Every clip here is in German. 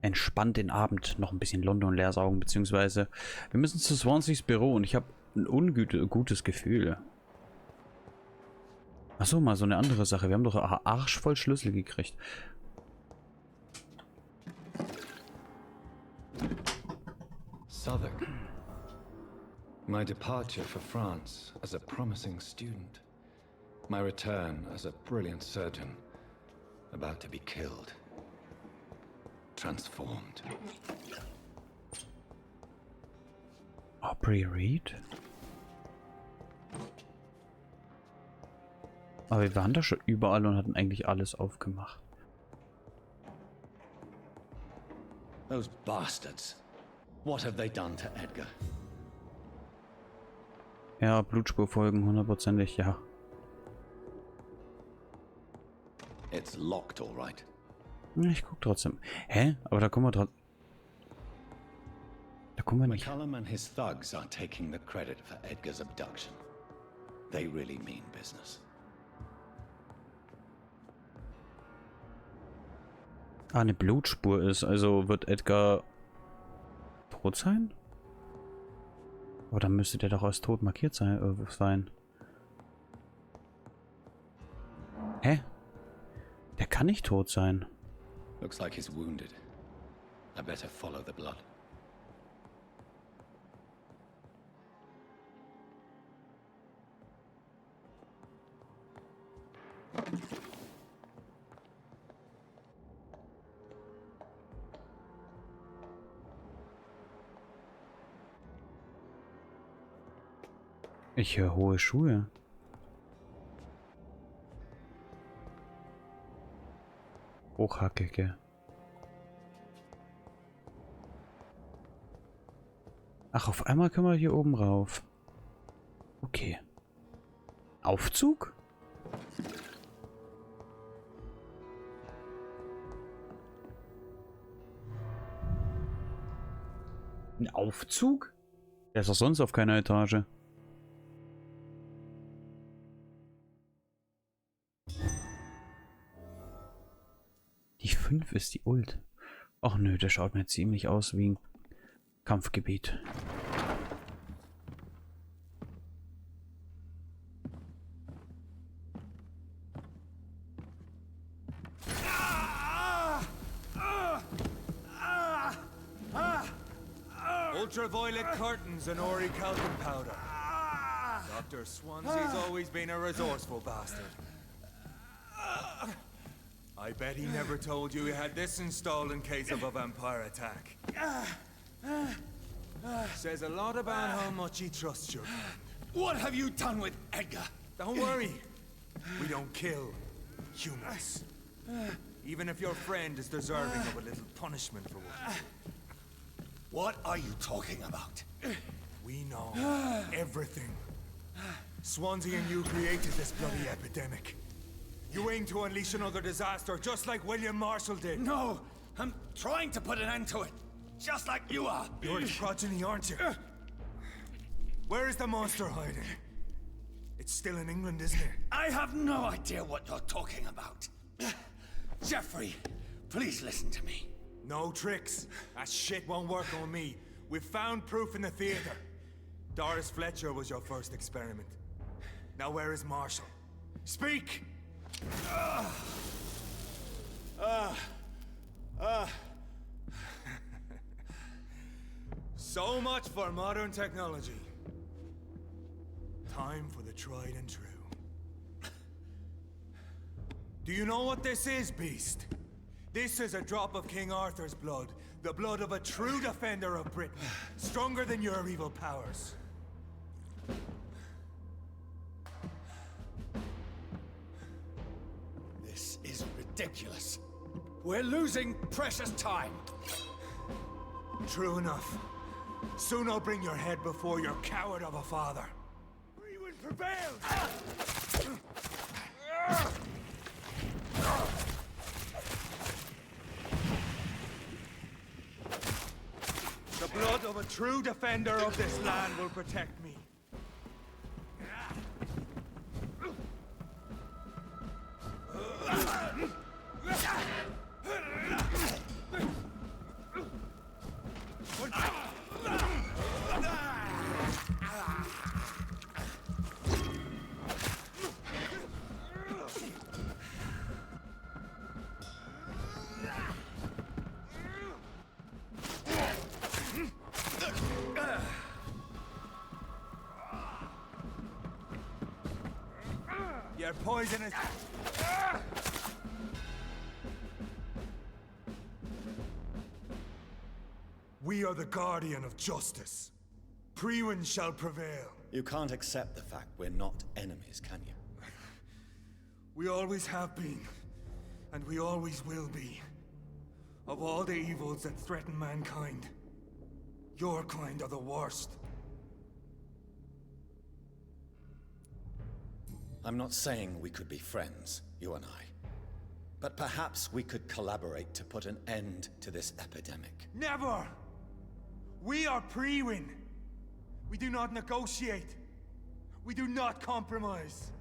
entspannt den Abend noch ein bisschen London leer saugen, beziehungsweise wir müssen zu Swanseas Büro und ich habe ein ungutes Gefühl. Achso, mal so eine andere Sache. Wir haben doch Arsch voll Schlüssel gekriegt. Southwark. My departure for France as a promising student. My return as a brilliant surgeon. About to be killed. Transformed. Aubrey Reed? Aber wir waren da schon überall und hatten eigentlich alles aufgemacht. Those bastards. What have they done to Edgar? Ja, Blutspurfolgen, hundertprozentig, ja. It's locked, all right. Ich guck trotzdem. Hä? Aber da kommen wir trotzdem. Da kommen wir nicht. McCallum and his thugs are taking the credit for Edgar's abduction. They really mean business. Ah, eine Blutspur ist, also wird Edgar tot sein? Aber dann müsste der doch als tot markiert sein. Hä? Der kann nicht tot sein. Looks like he's wounded. I better follow the blood. Ich höre hohe Schuhe. Hochhackige. Ach, auf einmal können wir hier oben rauf. Okay. Aufzug? Ein Aufzug? Der ist doch sonst auf keiner Etage. Die 5 ist die Ult. Ach nö, der schaut mir ziemlich aus wie ein Kampfgebiet. Ultraviolet curtains and Ori talcum powder. Dr. Swansea's always been a resourceful bastard. I bet he never told you he had this installed in case of a vampire attack. Says a lot about how much he trusts your friend. What have you done with Edgar? Don't worry. We don't kill humans. Even if your friend is deserving of a little punishment for what. What are you talking about? We know everything. Swansea and you created this bloody epidemic. You aim to unleash another disaster, just like William Marshall did. No, I'm trying to put an end to it, just like you are. You're the progeny, aren't you? Where is the monster hiding? It's still in England, isn't it? I have no idea what you're talking about. Jeffrey, please listen to me. No tricks. That shit won't work on me. We've found proof in the theater. Doris Fletcher was your first experiment. Now where is Marshall? Speak! So much for modern technology. Time for the tried and true. Do you know what this is, Beast? This is a drop of King Arthur's blood. The blood of a true defender of Britain. Stronger than your evil powers. This is ridiculous. We're losing precious time. True enough. Soon I'll bring your head before your coward of a father. Freewood prevailed! The blood of a true defender of this land will protect me. They're poisonous. We are the guardian of justice. Priwen shall prevail. You can't accept the fact we're not enemies, can you? We always have been, and we always will be. Of all the evils that threaten mankind, your kind are the worst. I'm not saying we could be friends, you and I. But perhaps we could collaborate to put an end to this epidemic. Never! We are Priwen. We do not negotiate. We do not compromise.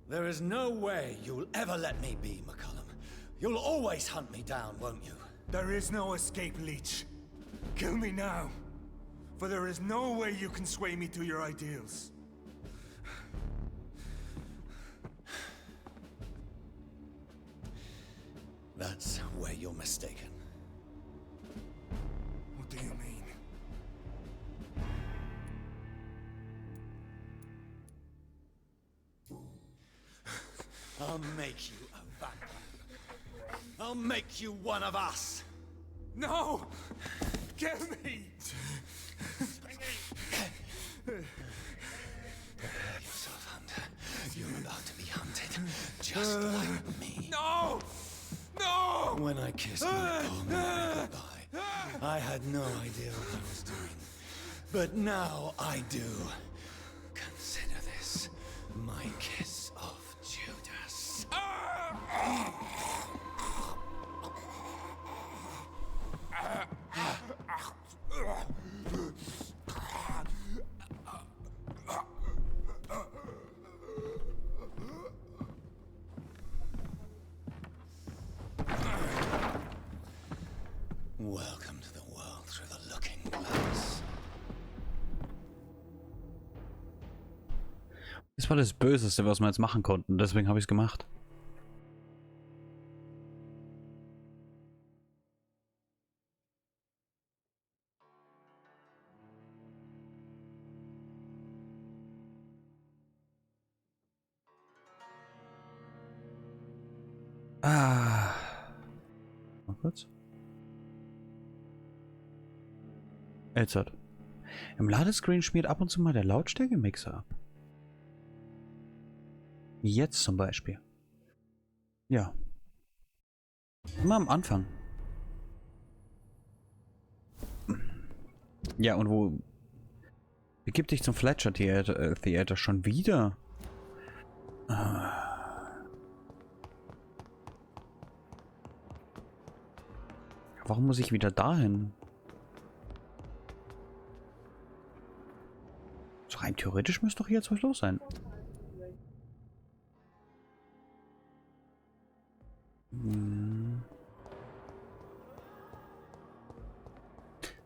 There is no way you'll ever let me be, McCullum. You'll always hunt me down, won't you? There is no escape, Leech. Kill me now. For there is no way you can sway me to your ideals. That's where you're mistaken. What do you mean? I'll make you a vampire. I'll make you one of us. No! Kill me! Prepare yourself, Hunter. You're about to be hunted, just like me. No! No! When I kissed my poor Mary goodbye, I had no idea what I was doing. But now I do. Consider this my kiss of Judas. Welcome to the world through the looking glass. Das war das Böseste, was wir jetzt machen konnten. Deswegen habe ich es gemacht. Ah. Mal kurz. Elzert. Im Ladescreen schmiert ab und zu mal der Lautstärke-Mixer ab. Jetzt zum Beispiel. Ja. Immer am Anfang. Ja, und wo... Begib dich zum Fletcher Theater schon wieder? Warum muss ich wieder dahin? So rein theoretisch müsste doch jetzt was los sein.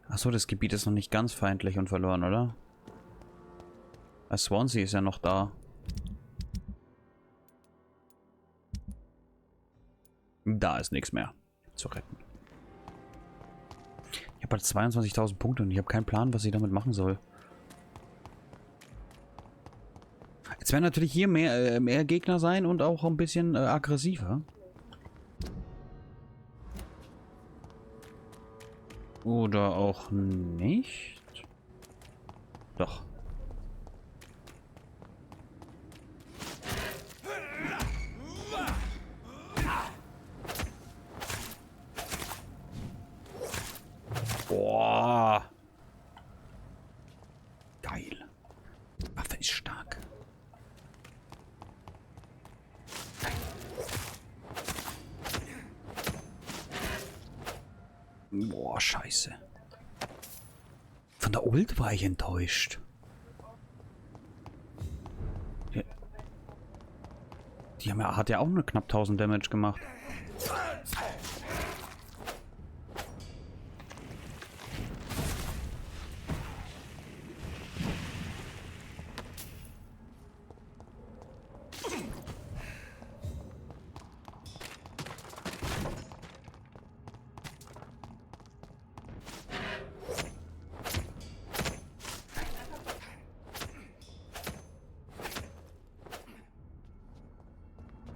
Achso, das Gebiet ist noch nicht ganz feindlich und verloren, oder? Swansea ist ja noch da. Da ist nichts mehr zu retten. Ich habe halt 22.000 Punkte und ich habe keinen Plan, was ich damit machen soll. Jetzt werden natürlich hier mehr Gegner sein und auch ein bisschen aggressiver. Oder auch nicht. Doch. Boah. Geil. Waffe ist stark. Boah, scheiße. Von der Ult war ich enttäuscht. Die haben ja, hat ja auch nur knapp 1000 Damage gemacht.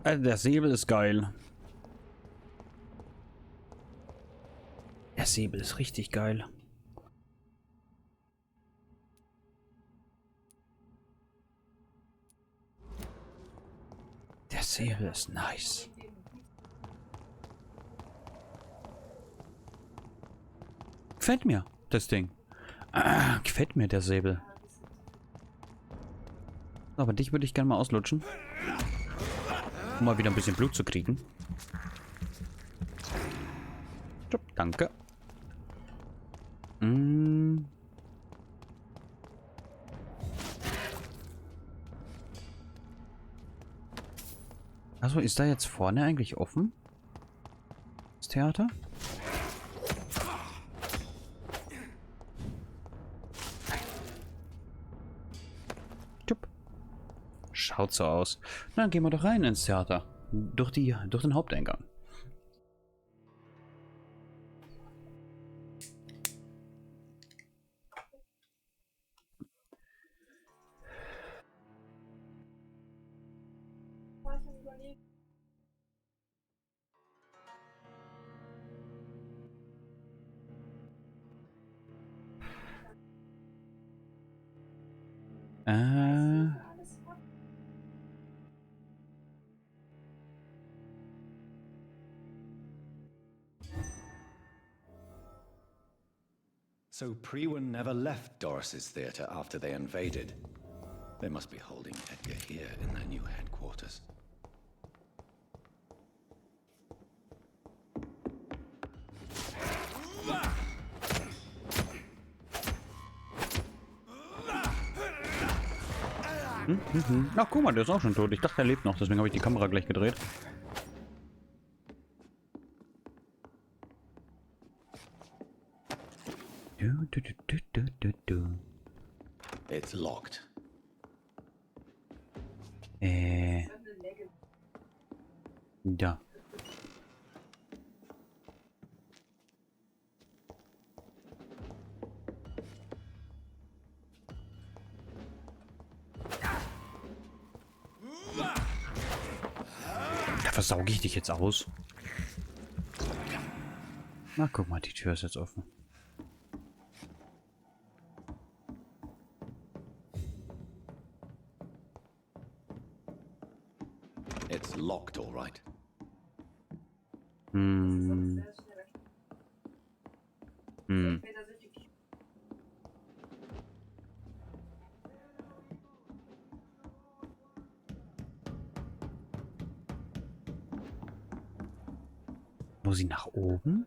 Also der Säbel ist geil. Der Säbel ist richtig geil. Der Säbel ist nice. Gefällt mir, das Ding. Gefällt mir der Säbel. Aber dich würde ich gerne mal auslutschen. Um mal wieder ein bisschen Blut zu kriegen. Danke. Also ist da jetzt vorne eigentlich offen? Das Theater? Schaut so aus. Na, dann gehen wir doch rein ins Theater. Durch den Haupteingang. So Priwen never left Doris's theater after they invaded. They must be holding Edgar here in their new headquarters. Ach, guck mal, der ist auch schon tot. Ich dachte, er lebt noch, deswegen habe ich die Kamera gleich gedreht. It's locked. Ja. Da versauge ich dich jetzt aus. Na, guck mal, die Tür ist jetzt offen. It's locked, all right. Muss sie nach oben?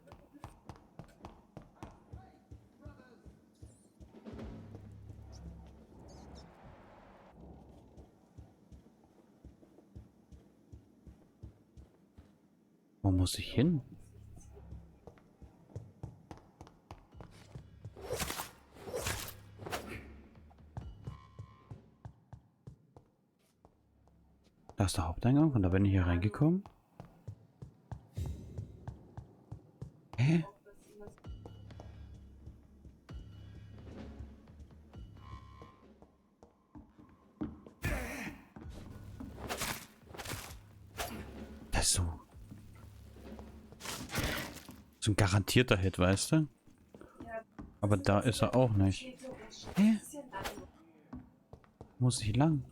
Wo muss ich hin? Da ist der Haupteingang und da bin ich hier reingekommen. Hä? Das ist so ein garantierter Hit, weißt du? Aber da ist er auch nicht. Hä? Muss ich lang?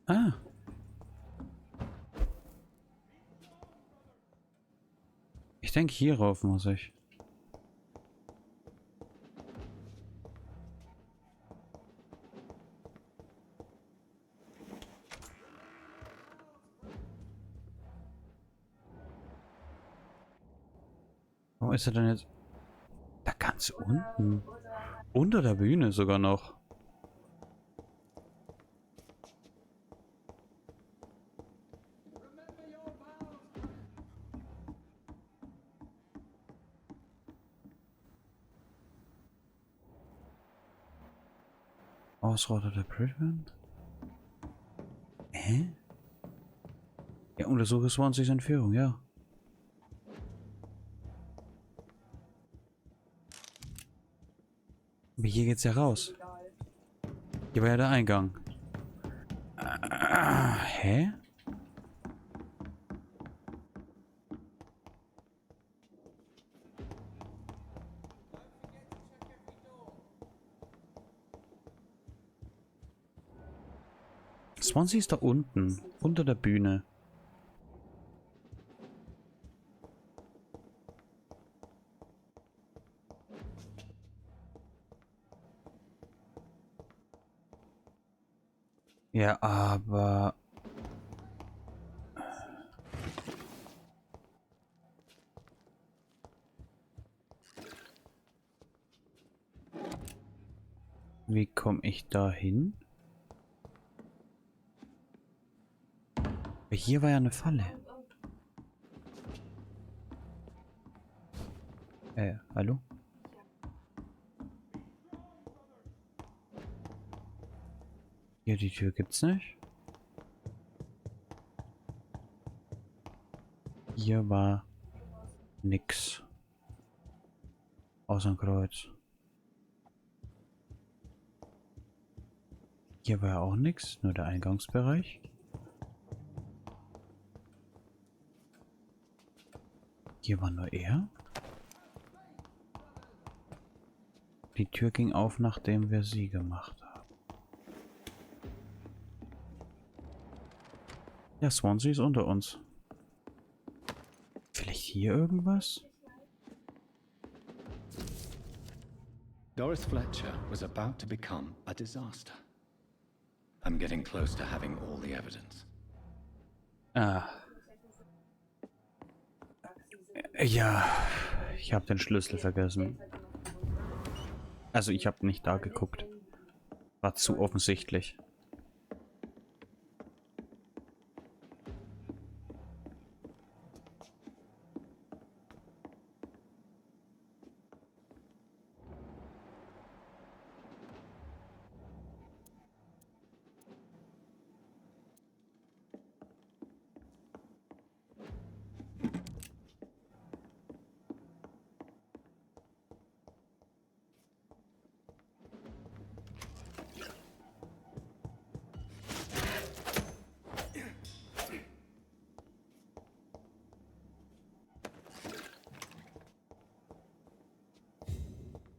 Ah. Ich denke, hierauf muss ich. Warum ist er denn jetzt? Da ganz unten. Unter der Bühne sogar noch. Ausrottet der Priven? Hä? Ja, untersuche Swanseas Entführung, ja. Aber hier geht's ja raus. Hier war ja der Eingang. Hä? Swansea ist da unten, unter der Bühne. Ja, aber... Wie komme ich da hin? Hier war ja eine Falle. Hallo? Hier, die Tür gibt's nicht. Hier war nix. Außer ein Kreuz. Hier war ja auch nix, nur der Eingangsbereich. Hier war nur er. Die Tür ging auf, nachdem wir sie gemacht haben. Ja, Swansea ist unter uns. Vielleicht hier irgendwas? Doris Fletcher was about to become a disaster. I'm getting close to having all the evidence. Ah. Ja, ich habe den Schlüssel vergessen. Also ich habe nicht da geguckt. War zu offensichtlich.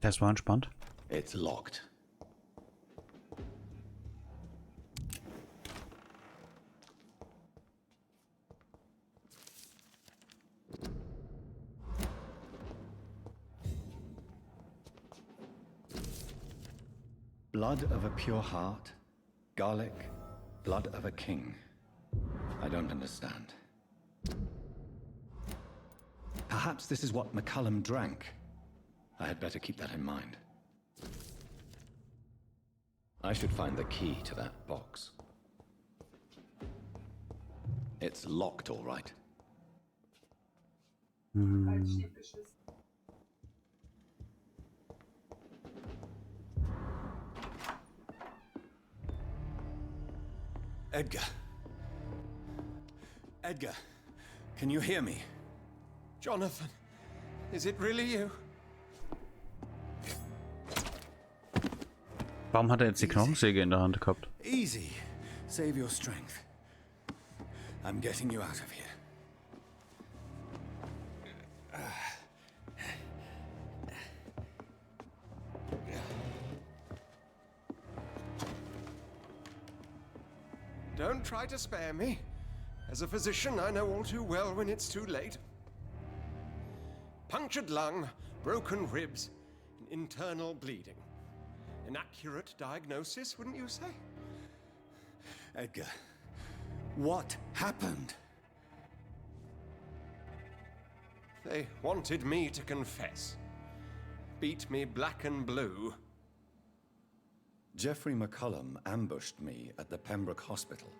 Das war entspannt. It's locked. Blood of a pure heart, garlic, blood of a king. I don't understand. Perhaps this is what McCullum drank. I had better keep that in mind. I should find the key to that box. It's locked, all right. Edgar. Edgar, can you hear me? Jonathan, is it really you? Warum hat er jetzt die Knochensäge in der Hand gehabt? Easy. Save your strength. I'm getting you out of here. Don't try to spare me. As a physician, I know all too well when it's too late. Punctured lung, broken ribs, and internal bleeding. An accurate diagnosis, wouldn't you say? Edgar, what happened? They wanted me to confess. Beat me black and blue. Jeffrey McCullum ambushed me at the Pembroke Hospital.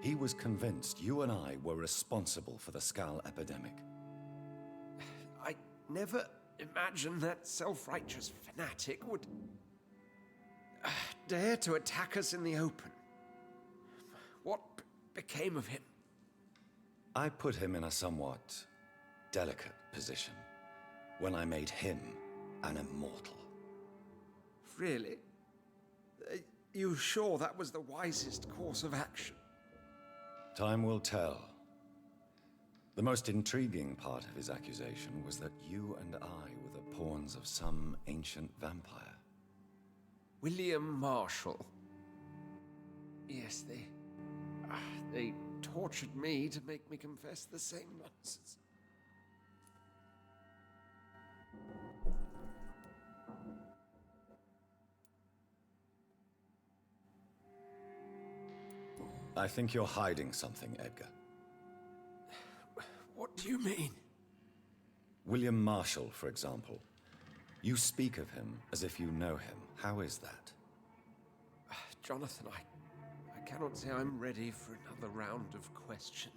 He was convinced you and I were responsible for the Skal epidemic. I never imagined that self-righteous fanatic would dare to attack us in the open. What became of him? I put him in a somewhat delicate position when I made him an immortal. Really? you sure that was the wisest course of action? Time will tell. The most intriguing part of his accusation was that you and I were the pawns of some ancient vampire. William Marshall. Yes, they tortured me to make me confess the same nonsense. I think you're hiding something, Edgar. What do you mean? William Marshall, for example. You speak of him as if you know him. How is that? Jonathan, I cannot say I'm ready for another round of questions.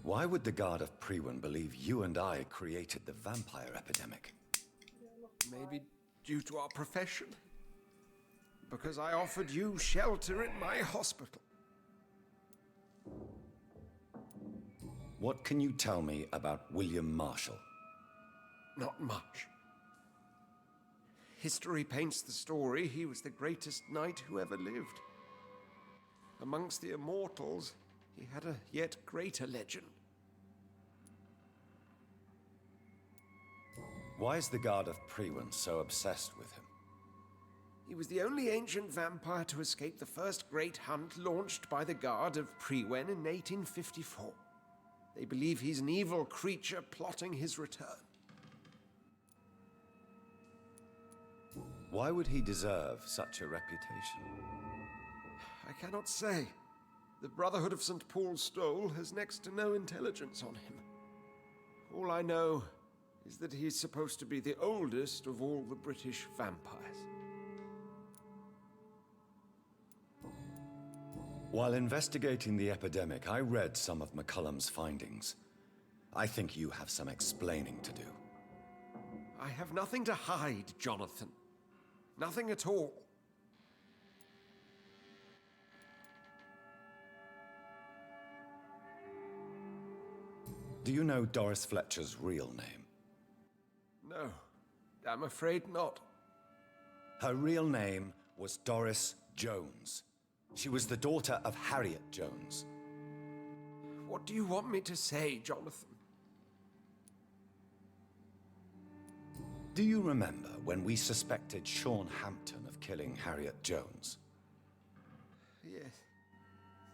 Why would the Guard of Priwen believe you and I created the vampire epidemic? Maybe due to our profession? Because I offered you shelter in my hospital. What can you tell me about William Marshall? Not much. History paints the story he was the greatest knight who ever lived. Amongst the immortals, he had a yet greater legend. Why is the Guard of Priwen so obsessed with him? He was the only ancient vampire to escape the first great hunt launched by the Guard of Priwen in 1854. They believe he's an evil creature plotting his return. Why would he deserve such a reputation? I cannot say. The Brotherhood of St. Paul's Stole has next to no intelligence on him. All I know is that he's supposed to be the oldest of all the British vampires. While investigating the epidemic, I read some of McCullum's findings. I think you have some explaining to do. I have nothing to hide, Jonathan. Nothing at all. Do you know Doris Fletcher's real name? No, I'm afraid not. Her real name was Doris Jones. She was the daughter of Harriet Jones. What do you want me to say, Jonathan? Do you remember when we suspected Sean Hampton of killing Harriet Jones? Yes.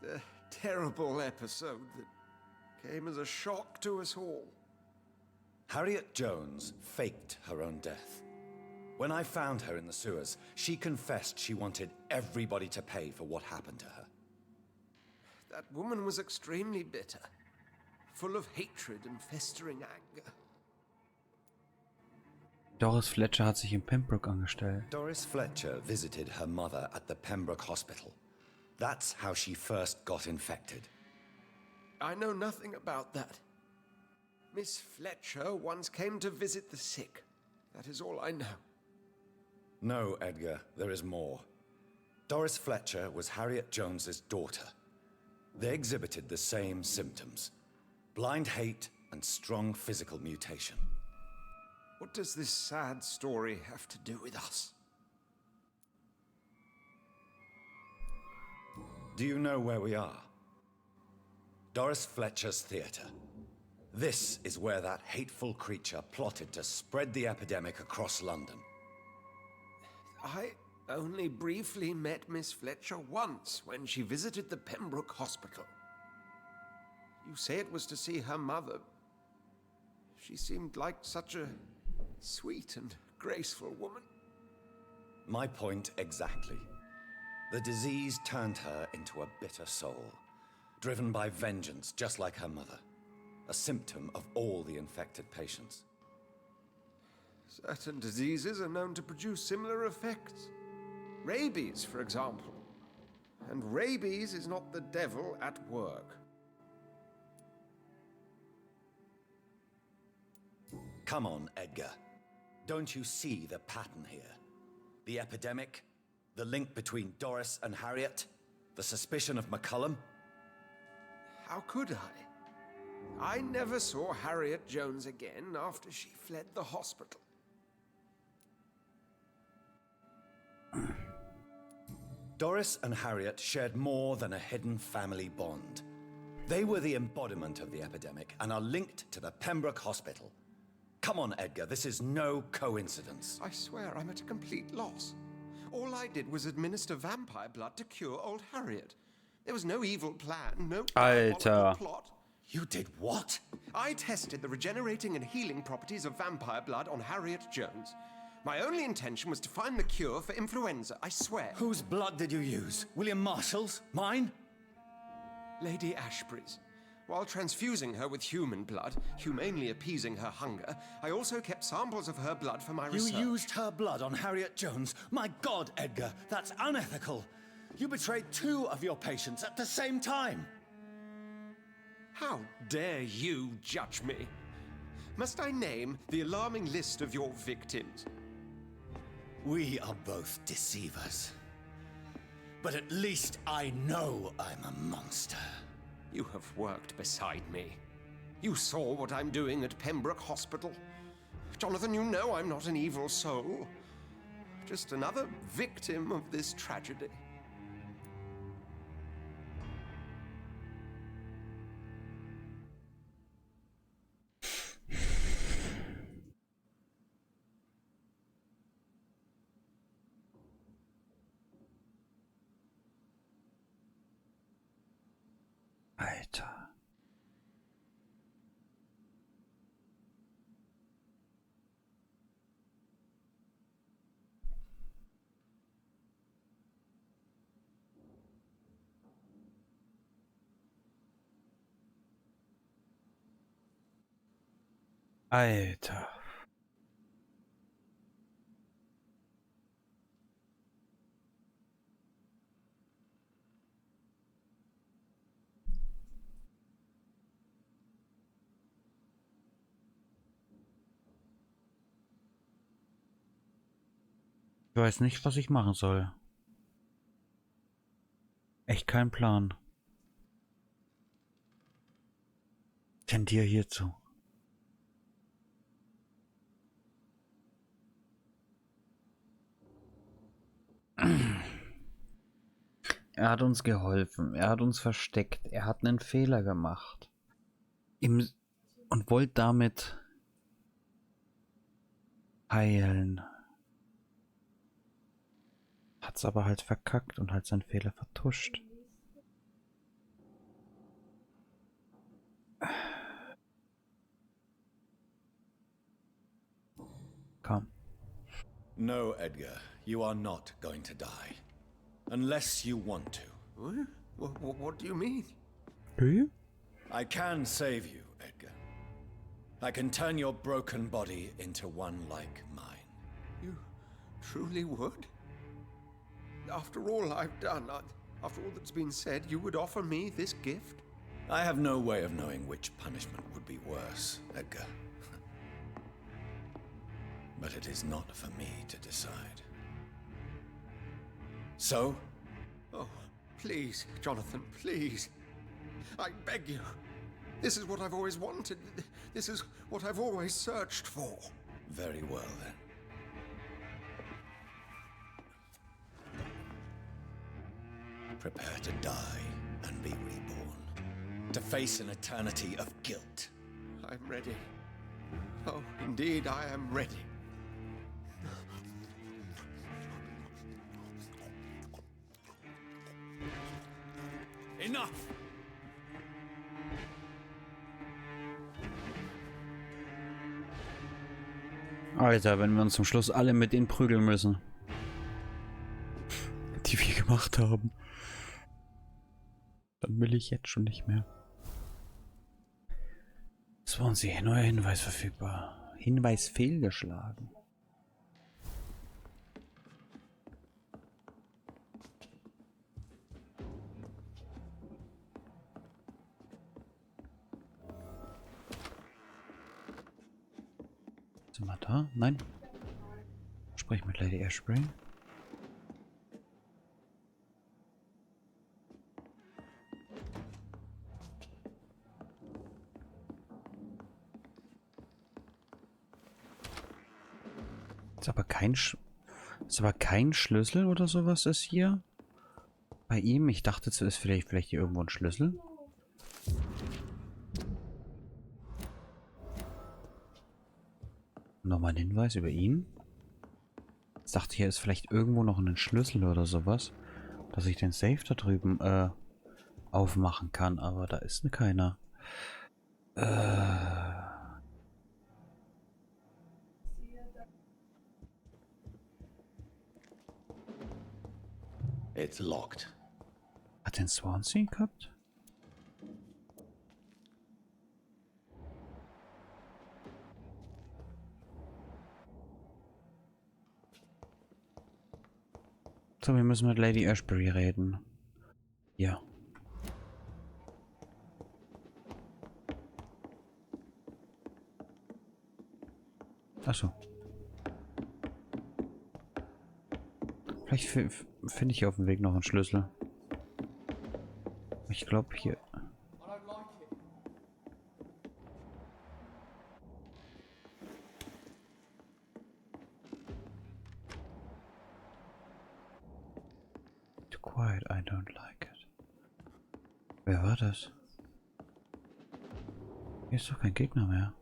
The terrible episode that came as a shock to us all. Harriet Jones faked her own death. When I found her in the sewers, she confessed she wanted everybody to pay for what happened to her. That woman was extremely bitter, full of hatred and festering anger. Doris Fletcher hat sich in Pembroke angestellt. Doris Fletcher visited her mother at the Pembroke Hospital. That's how she first got infected. I know nothing about that. Miss Fletcher once came to visit the sick. That is all I know. No, Edgar, there is more. Doris Fletcher was Harriet Jones's daughter. They exhibited the same symptoms: blind hate and strong physical mutation. What does this sad story have to do with us? Do you know where we are? Doris Fletcher's theater. This is where that hateful creature plotted to spread the epidemic across London. I only briefly met Miss Fletcher once when she visited the Pembroke Hospital. You say it was to see her mother. She seemed like such a sweet and graceful woman. My point exactly. The disease turned her into a bitter soul, driven by vengeance just like her mother. A symptom of all the infected patients. Certain diseases are known to produce similar effects. Rabies, for example. And rabies is not the devil at work. Come on, Edgar. Don't you see the pattern here? The epidemic, the link between Doris and Harriet, the suspicion of McCullum? How could I? I never saw Harriet Jones again after she fled the hospital. Doris and Harriet shared more than a hidden family bond. They were the embodiment of the epidemic and are linked to the Pembroke Hospital. Come on, Edgar, this is no coincidence. I swear I'm at a complete loss. All I did was administer vampire blood to cure old Harriet. There was no evil plan, no diabolical plot. You did what? I tested the regenerating and healing properties of vampire blood on Harriet Jones. My only intention was to find the cure for influenza, I swear. Whose blood did you use? William Marshall's? Mine? Lady Ashbury's. While transfusing her with human blood, humanely appeasing her hunger, I also kept samples of her blood for my research. You used her blood on Harriet Jones? My God, Edgar, that's unethical. You betrayed 2 of your patients at the same time. How dare you judge me? Must I name the alarming list of your victims? We are both deceivers. But at least I know I'm a monster. You have worked beside me. You saw what I'm doing at Pembroke Hospital. Jonathan, you know I'm not an evil soul. Just another victim of this tragedy. Alter. Alter. Ich weiß nicht, was ich machen soll. Echt kein Plan. Tendiere hierzu. Er hat uns geholfen, er hat uns versteckt, er hat einen Fehler gemacht. Und wollte damit heilen. Hat's aber halt verkackt und halt seinen Fehler vertuscht. Komm. No, Edgar, you are not going to die. Unless you want to. What do you mean? Do you? I can save you, Edgar. I can turn your broken body into one like mine. You truly would? After all I've done, after all that's been said, you would offer me this gift? I have no way of knowing which punishment would be worse, Edgar. But it is not for me to decide. So? Oh, please, Jonathan, please. I beg you. This is what I've always wanted. This is what I've always searched for. Very well, then. Prepare to die and be reborn. To face an eternity of guilt. I'm ready. Oh, indeed, I am ready. Enough! Alter, wenn wir uns zum Schluss alle mit denen prügeln müssen. Die wir gemacht haben. Dann will ich jetzt schon nicht mehr. Das waren sie. Neuer Hinweis verfügbar. Hinweis fehlgeschlagen. Sind wir da? Nein. Sprich mit Lady Ashbury. Ist aber kein Schlüssel oder sowas ist hier. Bei ihm. Ich dachte, es ist vielleicht hier irgendwo ein Schlüssel. Nochmal ein Hinweis über ihn. Ich dachte, hier ist vielleicht irgendwo noch ein Schlüssel oder sowas, dass ich den Safe da drüben aufmachen kann, aber da ist keiner. It's locked. Hat den Swansea gehabt? So, wir müssen mit Lady Ashbury reden. Ja. Achso. Vielleicht finde ich auf dem Weg noch einen Schlüssel. Ich glaube hier. Too quiet, I don't like it. Wer war das? Hier ist doch kein Gegner mehr.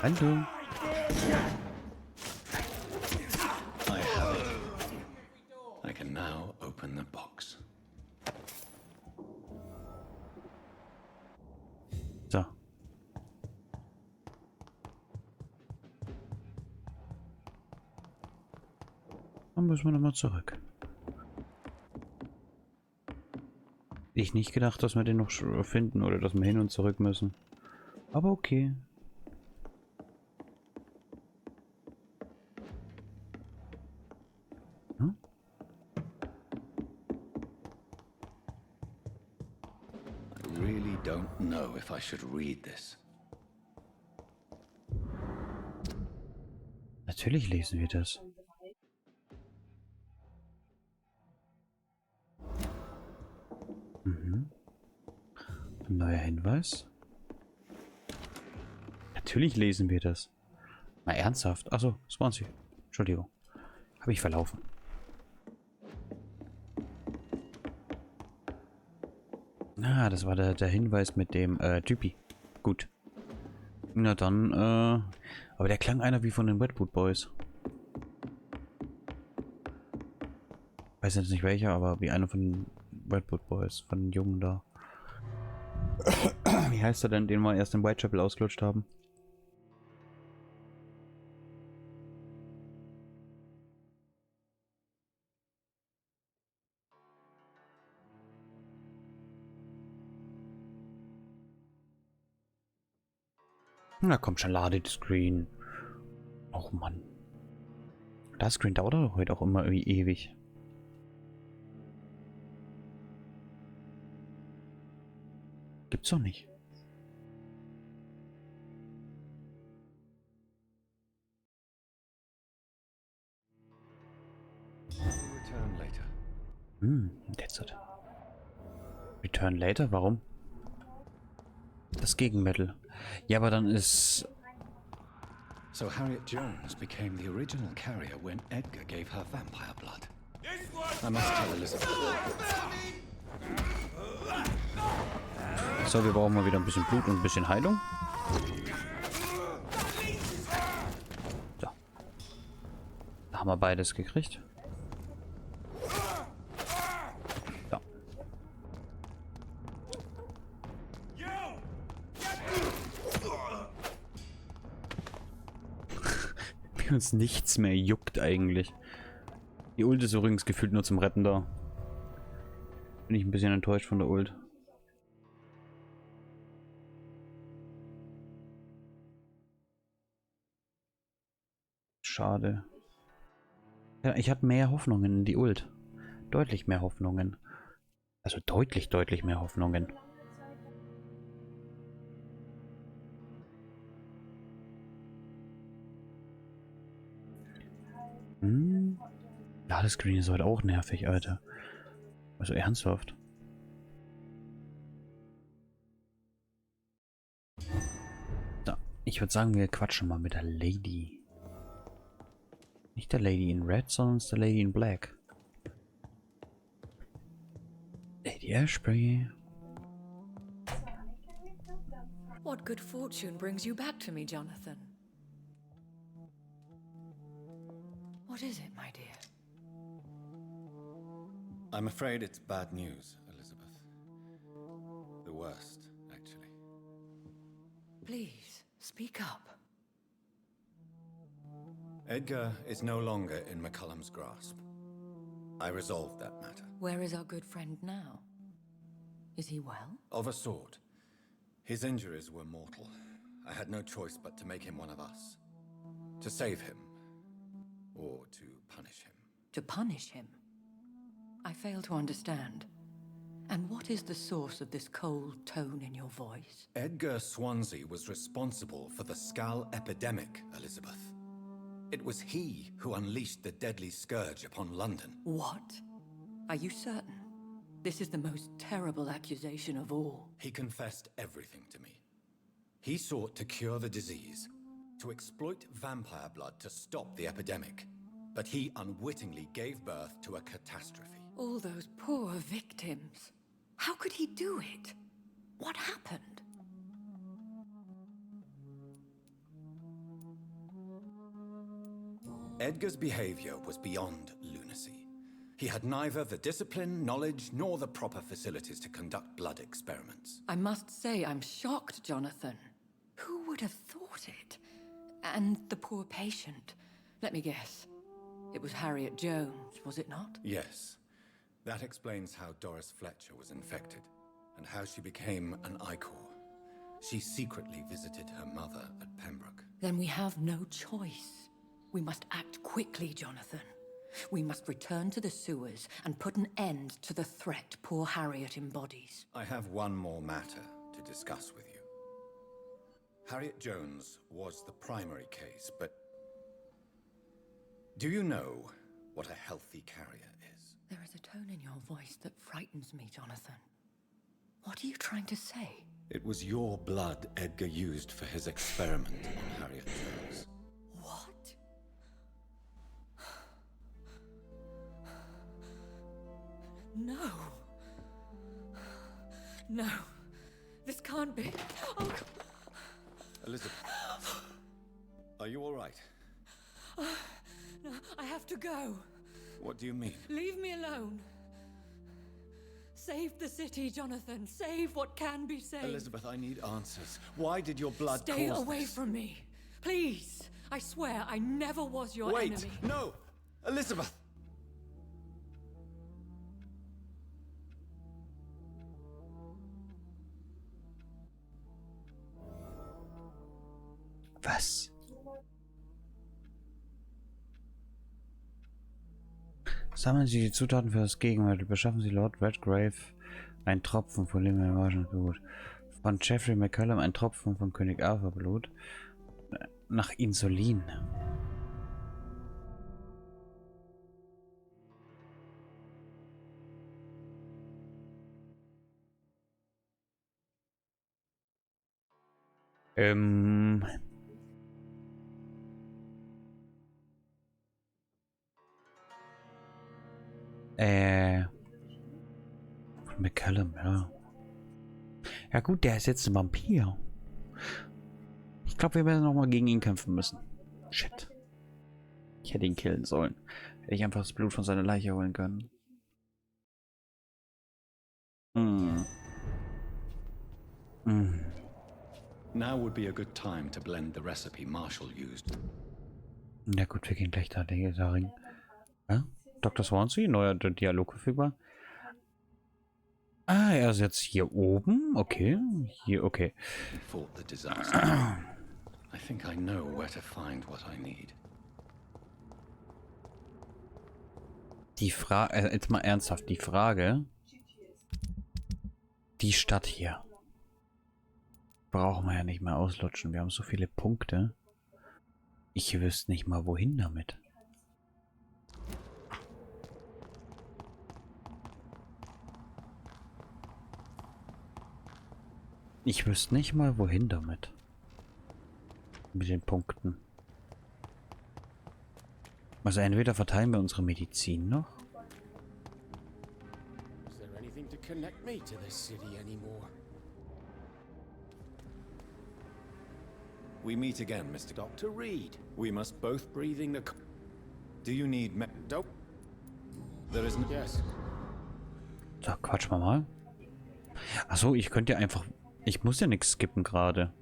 Hallo. I have it. I can now open the box. So. Dann müssen wir nochmal zurück. Ich nicht gedacht, dass wir den noch finden oder dass wir hin und zurück müssen. Aber okay. Hm? I really don't know if I should read this. Natürlich lesen wir das. Mhm. Ein neuer Hinweis. Natürlich lesen wir das. Na ernsthaft? Achso, Swansea. Entschuldigung. Habe ich verlaufen. Ah, das war der Hinweis mit dem Typi. Gut. Na dann, aber der klang einer wie von den Wetboot Boys. Weiß jetzt nicht welcher, aber wie einer von den Wetboot Boys, von den Jungen da. Wie heißt er denn, den wir erst in Whitechapel ausgelutscht haben? Na komm schon, lade das Screen. Och Mann. Das Screen dauert doch heute auch immer irgendwie ewig. Gibt's doch nicht. Return later. That's it. Return later? Warum? Das Gegenmittel. Ja, aber dann ist... So Harriet Jones became the original carrier when Edgar gave her vampire blood. I must tell Elizabeth. So, wir brauchen mal wieder ein bisschen Blut und ein bisschen Heilung. So. Da haben wir beides gekriegt. So. Wie uns nichts mehr juckt eigentlich. Die Ult ist übrigens gefühlt nur zum Retten da. Bin ich ein bisschen enttäuscht von der Ult. Schade. Ja, ich hatte mehr Hoffnungen in die Ult. Deutlich mehr Hoffnungen. Also deutlich mehr Hoffnungen. Ladescreen ist heute auch nervig, Alter. Also ernsthaft. So, ich würde sagen, wir quatschen mal mit der Lady. Nicht der Lady in Red, sondern der Lady in Black. Lady Ashbury. What good fortune brings you back to me, Jonathan? What is it, my dear? I'm afraid it's bad news, Elizabeth. The worst, actually. Please, speak up. Edgar is no longer in McCullum's grasp. I resolved that matter. Where is our good friend now? Is he well? Of a sort. His injuries were mortal. I had no choice but to make him one of us. To save him. Or to punish him. To punish him? I fail to understand. And what is the source of this cold tone in your voice? Edgar Swansea was responsible for the Skull epidemic, Elizabeth. It was he who unleashed the deadly scourge upon London. What? Are you certain? This is the most terrible accusation of all. He confessed everything to me. He sought to cure the disease, to exploit vampire blood to stop the epidemic. But he unwittingly gave birth to a catastrophe. All those poor victims. How could he do it? What happened? Edgar's behavior was beyond lunacy. He had neither the discipline, knowledge, nor the proper facilities to conduct blood experiments. I must say I'm shocked, Jonathan. Who would have thought it? And the poor patient. Let me guess. It was Harriet Jones, was it not? Yes. That explains how Doris Fletcher was infected, and how she became an Icor. She secretly visited her mother at Pembroke. Then we have no choice. We must act quickly, Jonathan. We must return to the sewers and put an end to the threat poor Harriet embodies. I have one more matter to discuss with you. Harriet Jones was the primary case, but do you know what a healthy carrier is? There is a tone in your voice that frightens me, Jonathan. What are you trying to say? It was your blood Edgar used for his experiment on Harriet Jones. What? No. No. This can't be. Oh. Elizabeth, are you all right? No, I have to go. What do you mean? Leave me alone. Save the city, Jonathan. Save what can be saved. Elizabeth, I need answers. Why did your blood Stay cause away this? from me. Please. I swear I never was your Wait! enemy. No! Elizabeth! Was? Sammeln Sie die Zutaten für das Gegenmittel. Beschaffen Sie Lord Redgrave einen Tropfen von Limmermarschen Blut. Von Geoffrey McCullum einen Tropfen von König Arthur Blut. Nach Insulin. Von McCullum, ja. Ja gut, der ist jetzt ein Vampir. Ich glaube, wir werden nochmal gegen ihn kämpfen müssen. Shit. Ich hätte ihn killen sollen. Hätte ich einfach das Blut von seiner Leiche holen können. Now would be a good time to blend the recipe Marshall used. Na gut, wir gehen gleich dahin. Ja? Dr. Swansea, neuer Dialog verfügbar. Ah, er ist jetzt hier oben. Okay. Hier, okay. Fought the disaster. I think I know where to find what I need. Die Frage, jetzt mal ernsthaft, die Frage. Die Stadt hier. Brauchen wir ja nicht mehr auslutschen. Wir haben so viele Punkte. Ich wüsste nicht mal, wohin damit. Ich wüsste nicht mal, wohin damit. Mit den Punkten. Also entweder verteilen wir unsere Medizin noch. Is there anything to connect me to this city anymore? We meet again, Mr. Dr. Reed, We must both... breathing the... Do you need me... Dope. There is no... Yes. So, quatsch mal. Achso, ich könnte ja einfach... Ich muss ja nichts skippen gerade.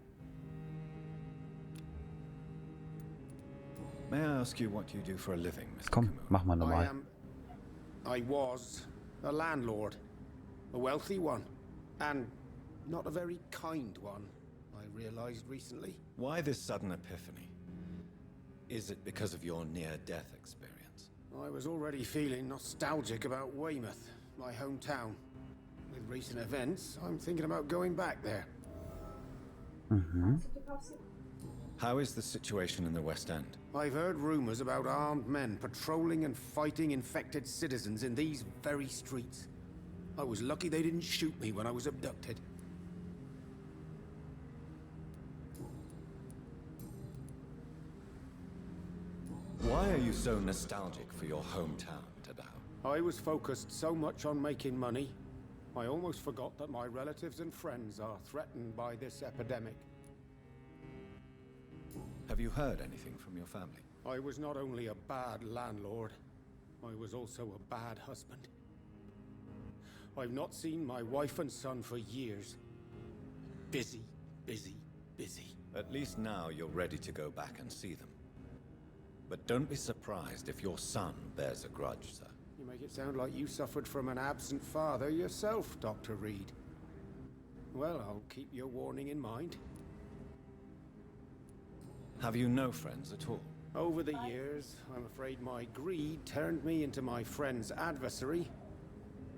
May I ask you what you do for a living, Mr. Komm, Kimura? mach mal normal. I was a landlord. A wealthy one. And not a very kind one, I realized recently. Why this sudden epiphany? Is it because of your near-death experience? I was already feeling nostalgic about Weymouth, my hometown. With recent events, I'm thinking about going back there. How is the situation in the West End? I've heard rumors about armed men patrolling and fighting infected citizens in these very streets. I was lucky they didn't shoot me when I was abducted. Why are you so nostalgic for your hometown, Tadao? I was focused so much on making money, I almost forgot that my relatives and friends are threatened by this epidemic. Have you heard anything from your family? I was not only a bad landlord, I was also a bad husband. I've not seen my wife and son for years. Busy, busy, busy. At least now you're ready to go back and see them. But don't be surprised if your son bears a grudge, sir. You make it sound like you suffered from an absent father yourself, Dr. Reed. Well, I'll keep your warning in mind. Have you no friends at all? Over the years, I'm afraid my greed turned me into my friend's adversary,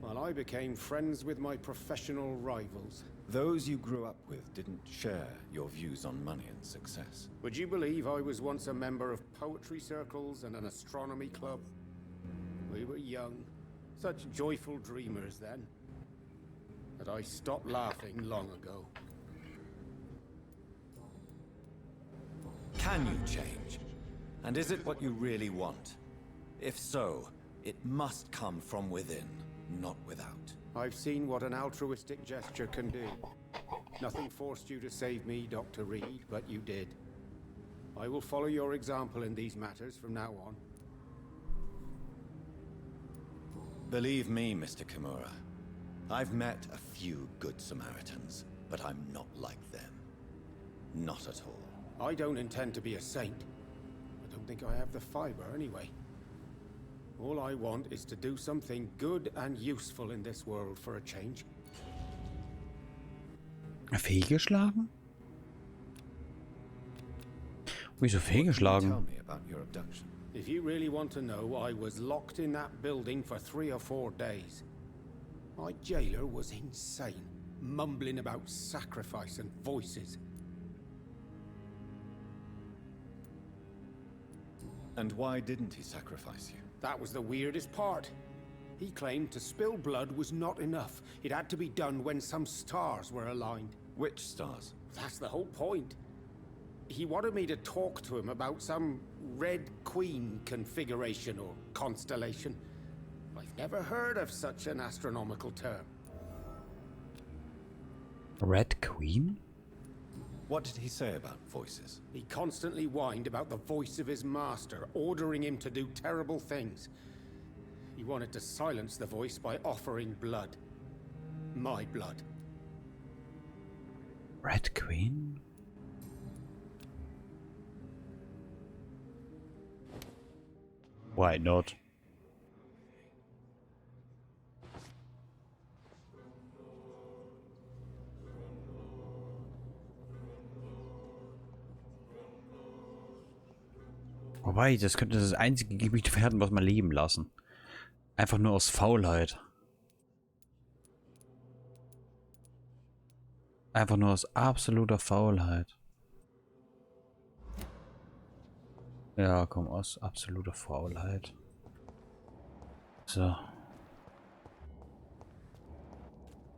while I became friends with my professional rivals. Those you grew up with didn't share your views on money and success. Would you believe I was once a member of poetry circles and an astronomy club? We were young, such joyful dreamers then, that I stopped laughing long ago. Can you change? And is it what you really want? If so, it must come from within, not without. I've seen what an altruistic gesture can do. Nothing forced you to save me, Dr. Reed, but you did. I will follow your example in these matters from now on. Believe me, Mr. Kimura, I've met a few good Samaritans, but I'm not like them. Not at all. I don't intend to be a saint. I don't think I have the fiber anyway. All I want is to do something good and useful in this world for a change. Fehlgeschlagen? Wieso Tell fehlgeschlagen? me about your abduction. If you really want to know, I was locked in that building for 3 or 4 days. My jailer was insane, mumbling about sacrifice and voices. And why didn't he sacrifice you? That was the weirdest part. He claimed to spill blood was not enough. It had to be done when some stars were aligned. Which stars? That's the whole point. He wanted me to talk to him about some Red Queen configuration or constellation. I've never heard of such an astronomical term. Red Queen? What did he say about voices? He constantly whined about the voice of his master, ordering him to do terrible things. He wanted to silence the voice by offering blood. My blood. Red Queen? Why not? Wobei, das könnte das einzige Gebiet werden, was man leben lassen. Einfach nur aus Faulheit. Einfach nur aus absoluter Faulheit. Ja, komm, aus absoluter Faulheit. So.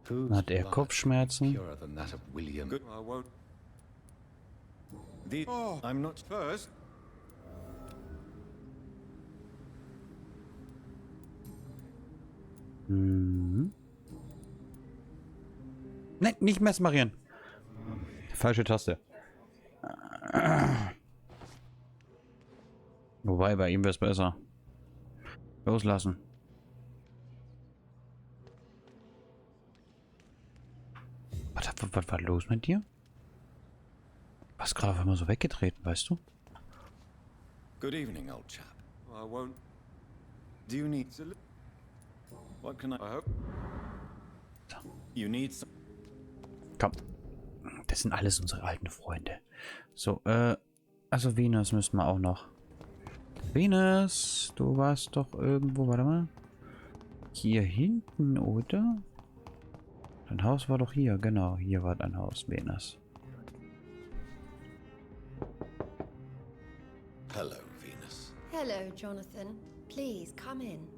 Whose Hat er blood Kopfschmerzen? purer than that of William? I won't. I'm not. First, Mhm. Nein, nicht mesmerieren. Falsche Taste. Wobei, bei ihm wäre es besser. Loslassen. Was war los mit dir? Was gerade immer so weggetreten, weißt du? Good evening, old chap. I won't. Do you need? What can I? I hope. You need some. Komm. Das sind alles unsere alten Freunde. So, also Venus müssen wir auch noch. Venus, du warst doch irgendwo, warte mal. Hier hinten, oder? Dein Haus war doch hier, genau. Hier war dein Haus, Venus. Hello, Venus. Hello, Jonathan. Please come in.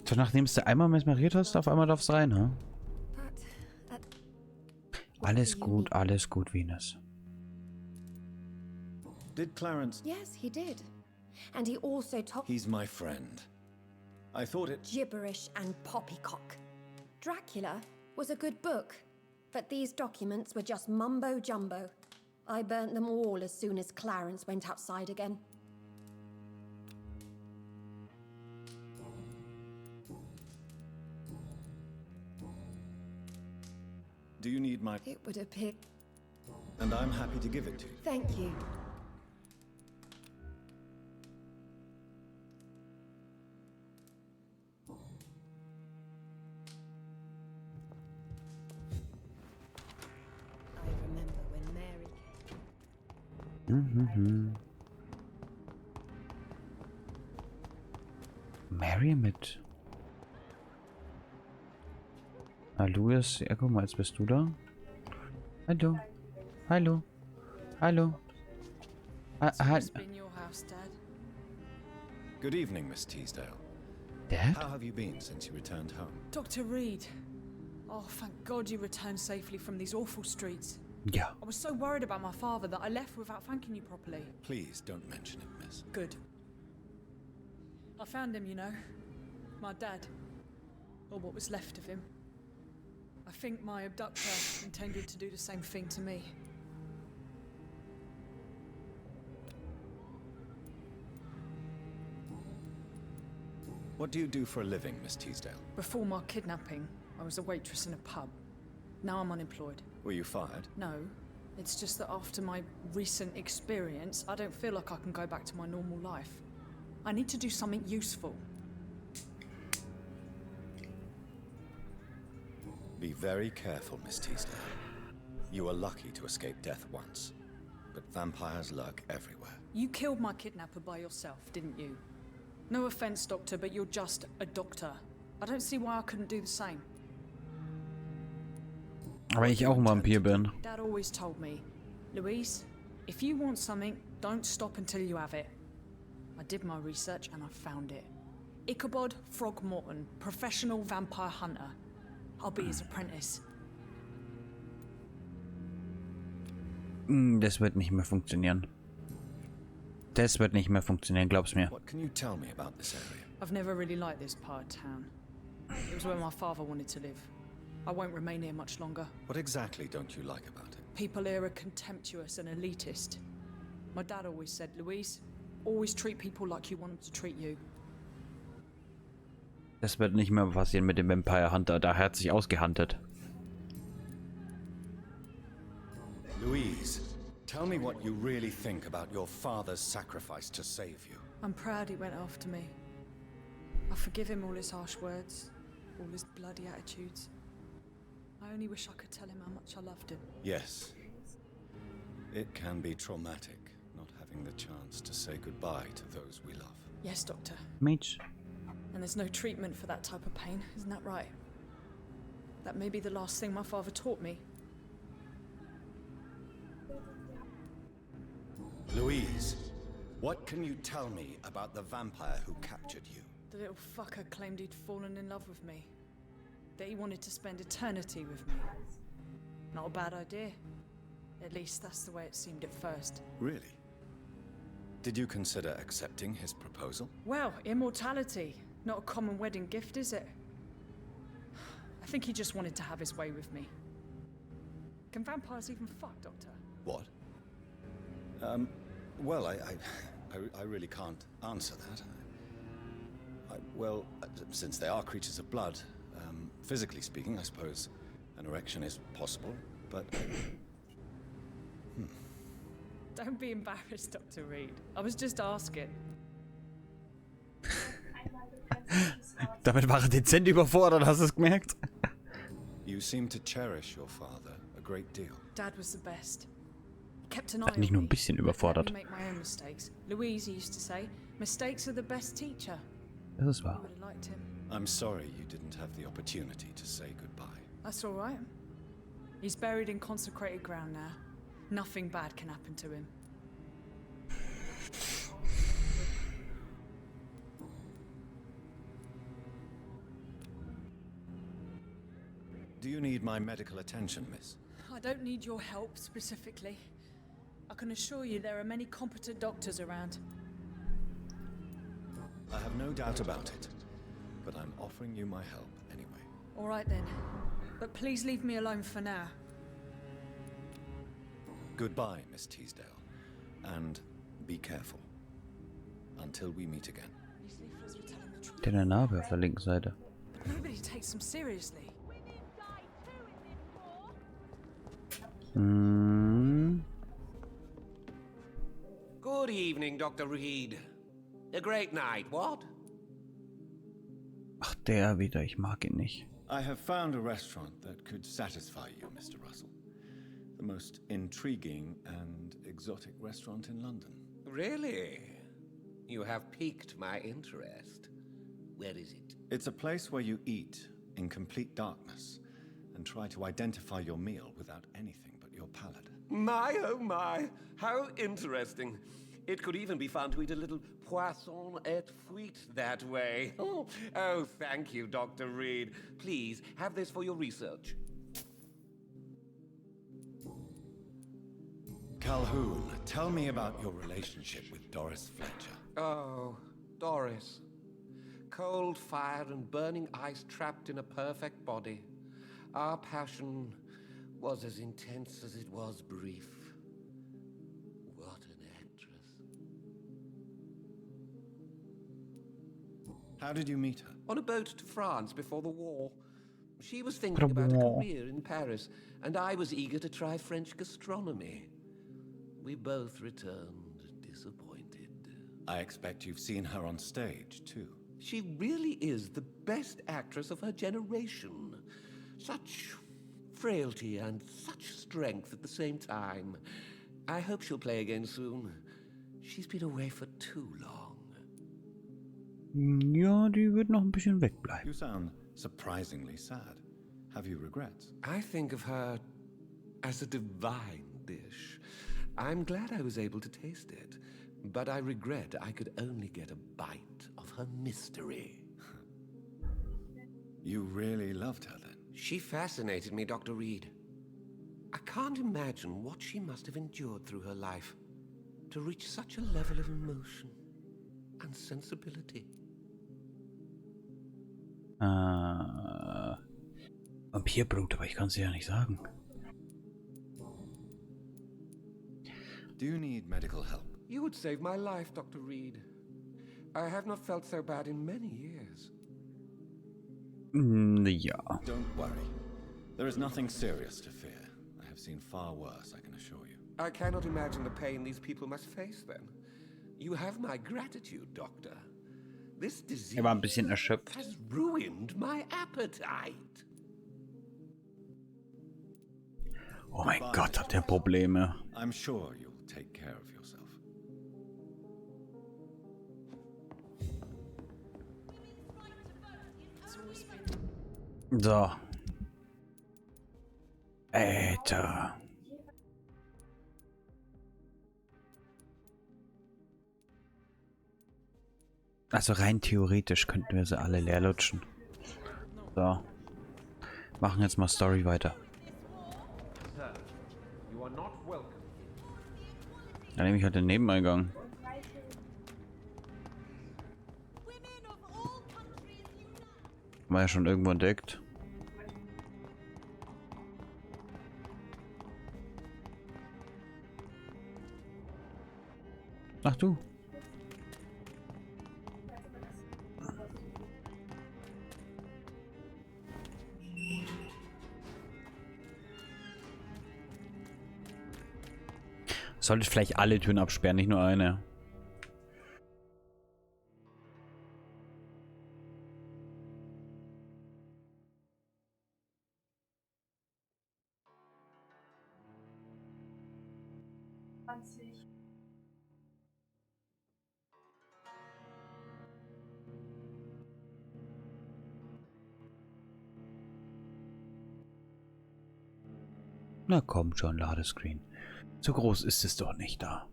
So, nachdem du einmal mesmeriert hast, auf einmal darfst du rein, ha? Alles gut, Venus. Did Clarence? Yes, he did. And he also told He's my friend. I thought it. gibberish and poppycock. Dracula was a good book, but these documents were just mumbo jumbo. I burnt them all as soon as Clarence went outside again. Do you need my? It would appear. And I'm happy to give it to you. Thank you. I remember when Mary came. Mary mit. Hallo, ja, guck mal, jetzt bist du da. Hallo. Hallo. Hallo. Been your house, Dad. Good evening, Miss Teasdale. Dad? How have you been since you returned home? Dr. Reed. Oh, thank God you returned safely from these awful streets. Ja. I was so worried about my father that I left without thanking you properly. Please don't mention it, miss. Good. I found him, you know. My dad. Or what was left of him. I think my abductor intended to do the same thing to me. What do you do for a living, Miss Teasdale? Before my kidnapping, I was a waitress in a pub. Now I'm unemployed. Were you fired? No, it's just that after my recent experience, I don't feel like I can go back to my normal life. I need to do something useful. Be very careful, Miss Teasdale. You were lucky to escape death once, but vampires lurk everywhere. You killed my kidnapper by yourself, didn't you? No offense, Doctor, but you're just a doctor. I don't see why I couldn't do the same. Aber ich auch ein Vampir bin. Dad always told me, Louise, if you want something, don't stop until you have it. I did my research and I found it. Ichabod Throgmorton, professional vampire hunter. I'll be his apprentice. Das wird nicht mehr funktionieren. Das wird nicht mehr funktionieren, glaub's mir. What can you tell me about this area? I've never really liked this part of town. It was where my father wanted to live. I won't remain here much longer. What exactly don't you like about it? People here are contemptuous and elitist. My dad always said, Louise, always treat people like you want them to treat you. Das wird nicht mehr passieren mit dem Vampire Hunter. Da hat sich ausgehuntet. Louise, tell me what you really think about your father's sacrifice to save you. I'm proud he went after me. I forgive him all his harsh words, all his bloody attitudes. I only wish I could tell him how much I loved him. Yes. It can be traumatic, not having the chance to say goodbye to those we love. Yes, Doctor. Mate. And there's no treatment for that type of pain, isn't that right? That may be the last thing my father taught me. Louise, what can you tell me about the vampire who captured you? The little fucker claimed he'd fallen in love with me. that he wanted to spend eternity with me. Not a bad idea. At least that's the way it seemed at first. Really? Did you consider accepting his proposal? Well, immortality. Not a common wedding gift, is it? I think he just wanted to have his way with me. Can vampires even fuck, Doctor? What? Well, I really can't answer that. Well, since they are creatures of blood, physically speaking, I suppose an erection is possible, but... Don't be embarrassed, Dr. Reed. I was just asking. Damit war er dezent überfordert, hast du es gemerkt? You seem to cherish your father a great deal. Dad was the best. He kept an eye on Nicht nur me. ein bisschen Let überfordert. me make my own mistakes. Louise used to say, mistakes are the best teacher. Das ist wahr. I would have liked him. I'm sorry you didn't have the opportunity to say goodbye. That's all right. He's buried in consecrated ground now. Nothing bad can happen to him. Do you need my medical attention, miss? I don't need your help specifically. I can assure you there are many competent doctors around. I have no doubt about it, but I'm offering you my help anyway. All right then. But please leave me alone for now. Goodbye, Miss Teasdale, and be careful. Until we meet again. These leaflets were telling the truth. Der Narbe auf der linken Seite. Nobody takes them seriously. Good evening, Dr. Reed. A great night, what? Ach, der wieder. Ich mag ihn nicht. I have found a restaurant that could satisfy you, Mr. Russell. The most intriguing and exotic restaurant in London. Really? You have piqued my interest. Where is it? It's a place where you eat in complete darkness and try to identify your meal without anything but your palate. My, oh my, how interesting. It could even be fun to eat a little poisson et fruit that way. Oh, thank you, Dr. Reed. Please, have this for your research. Calhoun, tell me about your relationship with Doris Fletcher. Oh, Doris. Cold fire and burning ice trapped in a perfect body. Our passion was as intense as it was brief. What an actress. How did you meet her? On a boat to France before the war. She was thinking about a career in Paris, and I was eager to try French gastronomy. We both returned disappointed. I expect you've seen her on stage, too. She really is the best actress of her generation. Such frailty and such strength at the same time. I hope she'll play again soon. She's been away for too long. Ja, die wird noch ein bisschen wegbleiben. You sound surprisingly sad. Have you regrets? I think of her as a divine dish. I'm glad I was able to taste it, but I regret I could only get a bite of her mystery. You really loved her then? She fascinated me, Dr. Reed. I can't imagine what she must have endured through her life to reach such a level of emotion and sensibility. Vampirblut, aber ich kann es ja nicht sagen. Do you need medical help? You would save my life, Dr. Reed. I have not felt so bad in many years. Ja. Don't worry. There is nothing serious to fear. I have seen far worse, I can assure you. I cannot imagine the pain these people must face then. You have my gratitude, Doctor. This disease War ein bisschen erschöpft. has ruined my appetite. Oh mein Gott, hat der Probleme. I'm sure you'll take care of yourself. So. Alter. Also rein theoretisch könnten wir sie alle leer lutschen. So. Machen jetzt mal Story weiter. Dann nehme ich halt den Nebeneingang. War ja schon irgendwo entdeckt. Ach du. Sollte ich vielleicht alle Türen absperren, nicht nur eine. Na komm schon, Ladescreen. So groß ist es doch nicht da.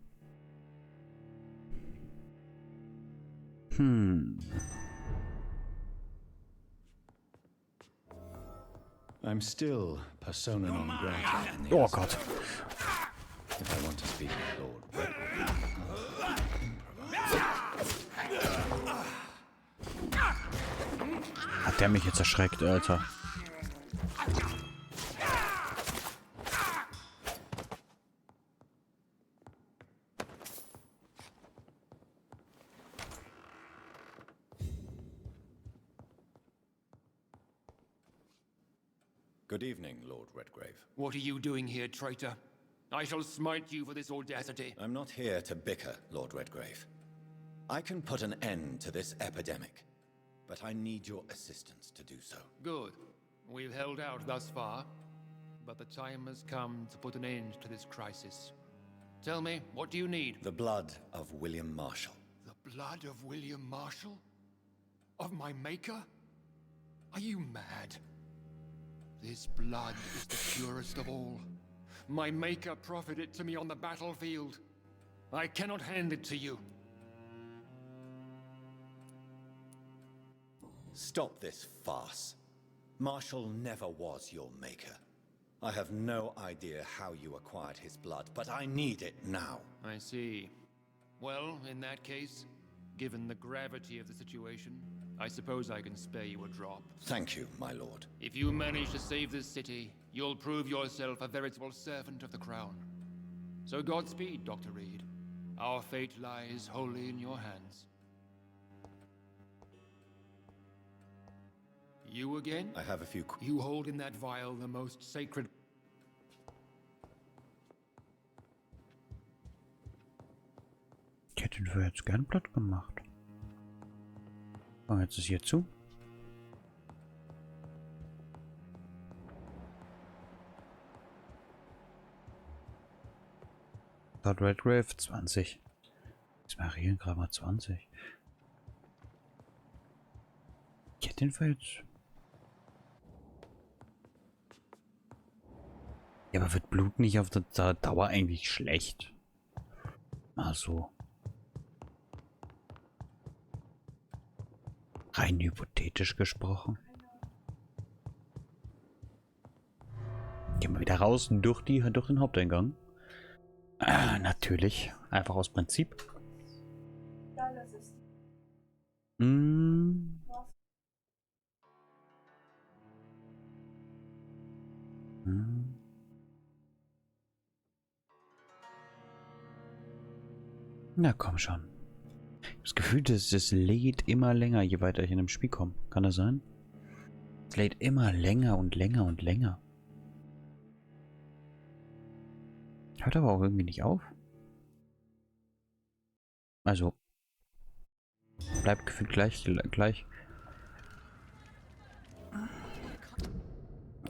I'm still persona non grata in the Oh Asylum. Gott. If I want to speak with Lord Redgrave, Hat der mich jetzt erschreckt, Alter. Good evening, Lord Redgrave. What are you doing here, traitor? I shall smite you for this audacity. I'm not here to bicker, Lord Redgrave. I can put an end to this epidemic, but I need your assistance to do so. Good. We've held out thus far, but the time has come to put an end to this crisis. Tell me, what do you need? The blood of William Marshall. The blood of William Marshall? Of my maker? Are you mad? This blood is the purest of all. My maker proffered it to me on the battlefield. I cannot hand it to you. Stop this farce. Marshall never was your maker. I have no idea how you acquired his blood, but I need it now. I see. Well, in that case, given the gravity of the situation, I suppose I can spare you a drop. Thank you, my lord. If you manage to save this city, you'll prove yourself a veritable servant of the crown. So Godspeed, Dr. Reed. Our fate lies wholly in your hands. You again? I have a few... You hold in that vial the most sacred... Ich hätte ihn für jetzt gern platt gemacht. Oh, jetzt ist hier zu. Lord Redgrave 20. Jetzt mache ich hier gerade mal 20. Ich hätte den für jetzt. Ja, aber wird Blut nicht auf der Dauer eigentlich schlecht? Mal so. Rein hypothetisch gesprochen. Gehen wir wieder raus durch den Haupteingang. Natürlich. Einfach aus Prinzip. Na komm schon. Das Gefühl, das lädt immer länger, je weiter ich in dem Spiel komme. Kann das sein? Es lädt immer länger und länger und länger. Hört aber auch irgendwie nicht auf. Also. Bleibt gefühlt gleich.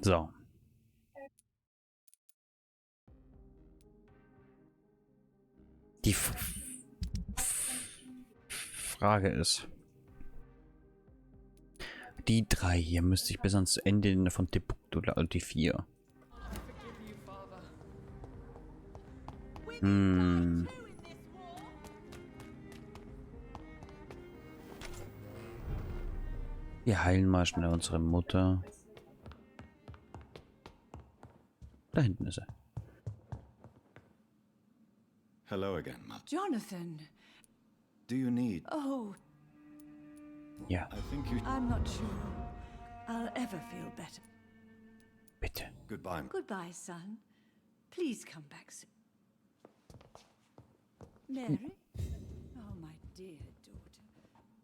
So. Die Frage ist, die 3 hier müsste ich bis ans Ende von Timbuktu, oder die 4. Wir heilen mal schnell unsere Mutter. Da hinten ist er. Hello again, Mother. Jonathan! Do you need... Oh, Ja, I think you... I'm not sure I'll ever feel better. bitte. Goodbye. Goodbye, son. Please come back soon. Mary? Oh, my dear daughter.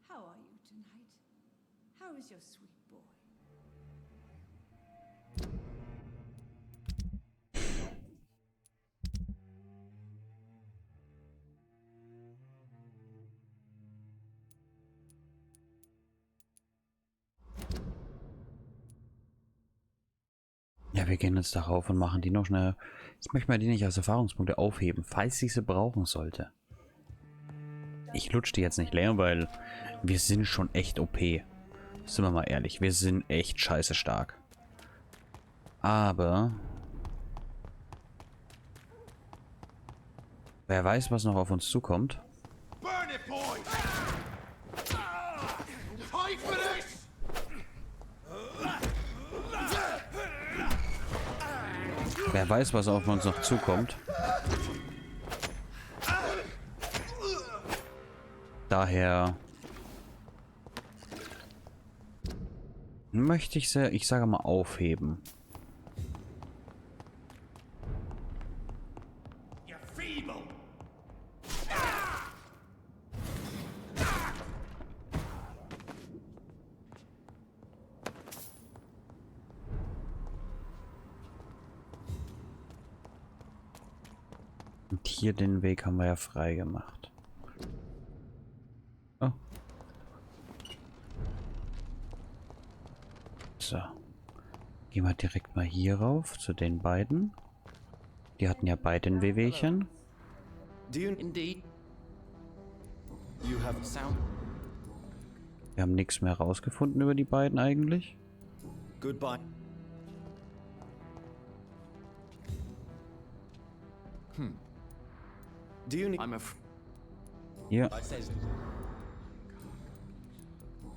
How are you tonight? How is your sweet boy? Ja, wir gehen jetzt darauf und machen die noch schnell. Ich möchte mal die nicht als Erfahrungspunkte aufheben, falls ich sie brauchen sollte. Ich lutsche die jetzt nicht leer, weil wir sind schon echt OP. Sind wir mal ehrlich, wir sind echt scheiße stark. Aber wer weiß, was noch auf uns zukommt. Burn it, boy! Fight for this! Wer weiß, was auf uns noch zukommt. Daher möchte ich sie, ich sage mal, aufheben. Und hier den Weg haben wir ja frei gemacht. Oh. So. Gehen wir direkt mal hier rauf zu den beiden. Die hatten ja beide ein Wehwehchen. Do you... Indeed. You have sound... Wir haben nichts mehr rausgefunden über die beiden eigentlich. Goodbye. Do you need... I'm a... Hier.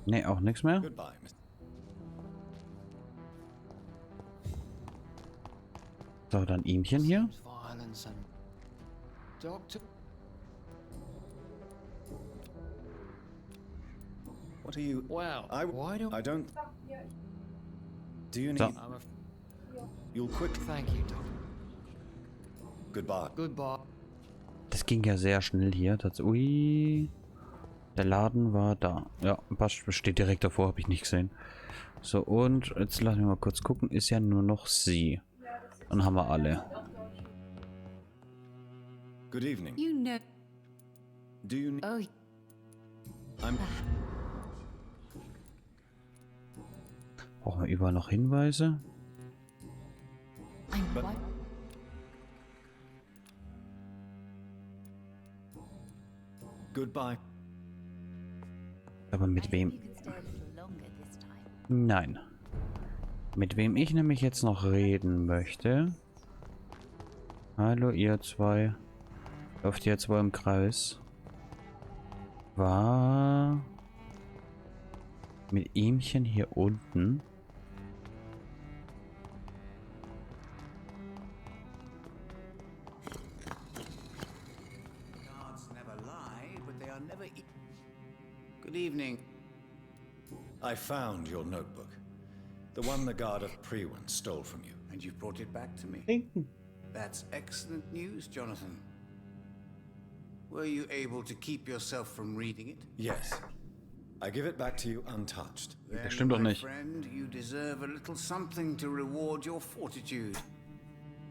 Ne, auch nichts mehr. Goodbye, Mr. So, dann ihmchen hier. Violence and... Doctor... What are you... Well, why don't... I don't... Do you need... So. I'm a... You'll quick... Thank you, Doctor. Goodbye. Goodbye. Das ging ja sehr schnell hier. Das, ui. Der Laden war da. Ja, passt, steht direkt davor, habe ich nicht gesehen. So, und jetzt lassen wir mal kurz gucken. Ist ja nur noch sie. Dann haben wir alle. Good evening. You know... Do you need... Oh, I'm... Brauchen wir überall noch Hinweise? I'm what? Goodbye. Aber mit wem? Nein. Mit wem ich nämlich jetzt noch reden möchte. Hallo ihr zwei. Läuft ihr zwei im Kreis. War mit ihmchen hier unten. Good evening. I found your notebook. The one the guard of Prewen stole from you. And you brought it back to me. That's excellent news, Jonathan. Were you able to keep yourself from reading it? Yes. I give it back to you untouched. Then, stimmt doch my nicht. friend, you deserve a little something to reward your fortitude.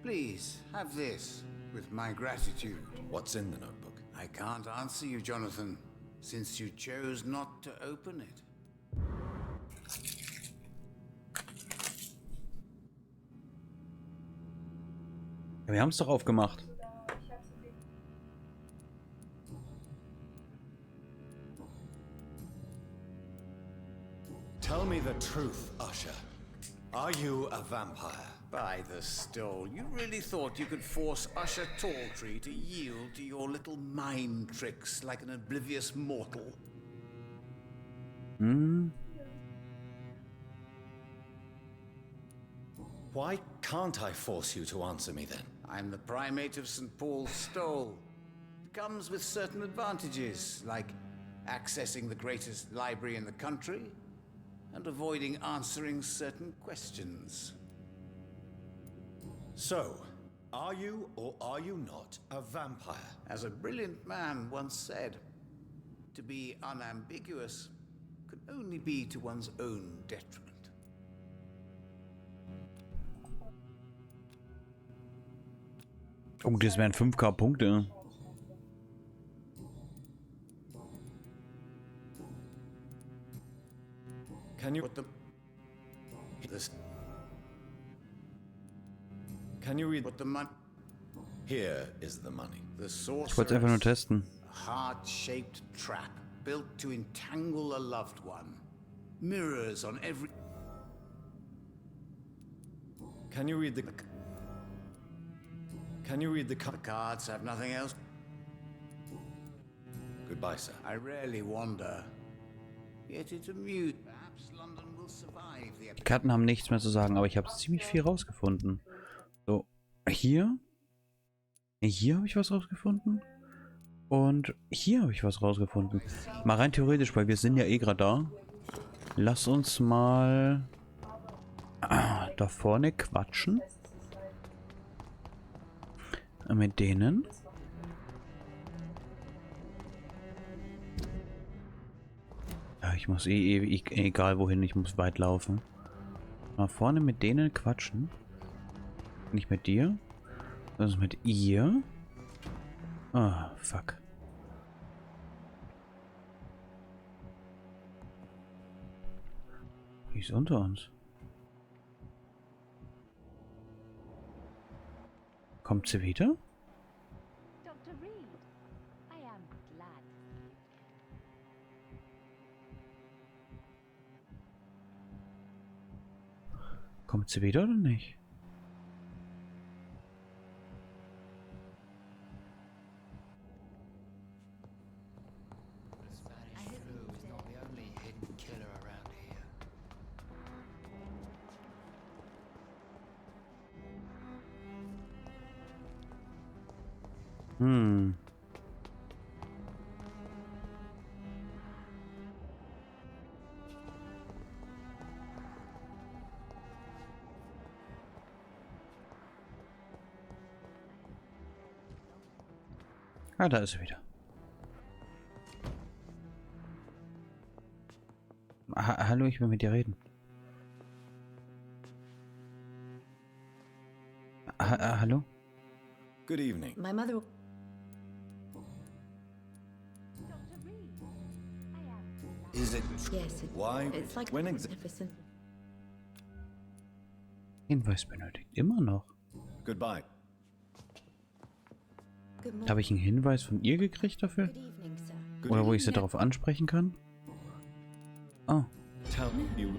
Please, have this with my gratitude. What's in the notebook? I can't answer you, Jonathan, since you chose not to open it. Ja, wir haben es doch aufgemacht. Tell me the truth, Usher. Are you a vampire? By the stole, you really thought you could force Usher Talltree to yield to your little mind tricks like an oblivious mortal? Why can't I force you to answer me then? I'm the primate of St. Paul's Stole. It comes with certain advantages, like accessing the greatest library in the country and avoiding answering certain questions. So, are you or are you not a vampire? As a brilliant man once said, to be unambiguous can only be to one's own detriment. Oh, das wären 5K Punkte. Can you Can you read What the money? Here is the money. The Ich wollte es einfach nur sorceress, testen. a heart-shaped trap built to entangle a loved one. Mirrors on every... Can you read the The cards have nothing else. Goodbye, sir. I rarely wander. Yet it amused. Perhaps London will survive the Die Karten haben nichts mehr zu sagen, aber ich habe ziemlich viel rausgefunden. So, hier. Hier habe ich was rausgefunden. Und hier habe ich was rausgefunden. Mal rein theoretisch, weil wir sind ja eh gerade da. Lass uns mal da vorne quatschen. Mit denen. Ja, ich muss egal wohin, ich muss weit laufen. Mal vorne mit denen quatschen. Nicht mit dir. Das ist mit ihr. Ah, fuck. Die ist unter uns. Kommt sie wieder? Dr. Reed, I am glad. Kommt sie wieder oder nicht? I hope you Is not the only hidden killer around here. Ah, da ist sie wieder. Hallo, ich will mit dir reden. Hallo? Good evening. My mother... Dr. Reed, I am glad. Is it Yes, why it's like when magnificent. Hinweis benötigt. Immer noch. Goodbye. Good morning. Habe ich einen Hinweis von ihr gekriegt dafür? Good evening, sir. Good Oder wo evening. ich sie darauf ansprechen kann? Oh. Tell me you.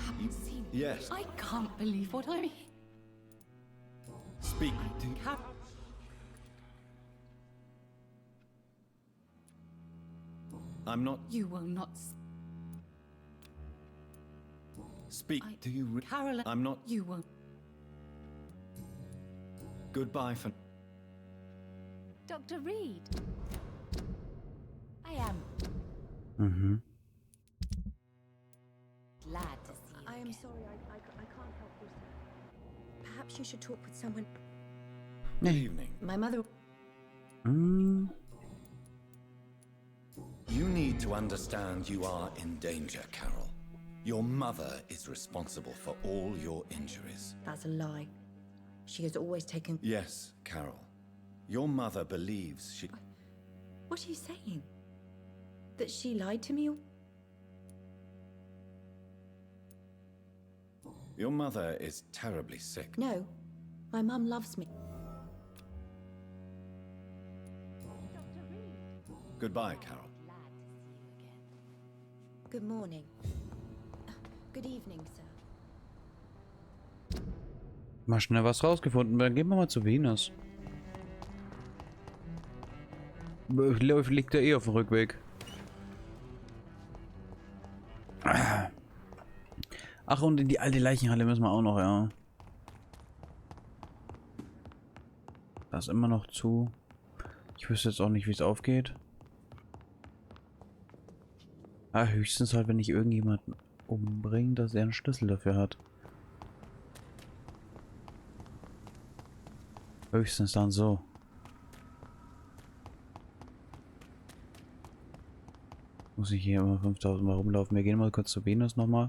Haven't seen. Yes. I can't believe what I'm. Speak. Cap. I'm not. You will not. Speak. Do you? Caroline. I'm not. You won't. Goodbye for. Dr. Reed, I am Mhm. glad to see you. I am sorry, I can't help you, sir. Perhaps you should talk with someone. Good evening. My mother... Hm. You need to understand you are in danger, Carol. Your mother is responsible for all your injuries. That's a lie. She has always taken... Yes, Carol. Your mother believes she. What are you saying? That she lied to me? Your mother is terribly sick. No. My mum loves me. Dr. Reed, Goodbye, Carol. glad to see you again. Good morning. Good evening, sir. Mal schnell was rausgefunden. Dann gehen wir mal zu Venus. Liegt er eh auf dem Rückweg. Ach, und in die alte Leichenhalle müssen wir auch noch, ja. Das ist immer noch zu. Ich wüsste jetzt auch nicht, wie es aufgeht. Ah, höchstens halt, wenn ich irgendjemanden umbringe, dass er einen Schlüssel dafür hat. Höchstens dann so. Muss ich hier immer 5000 Mal rumlaufen. Wir gehen mal kurz zu Venus nochmal,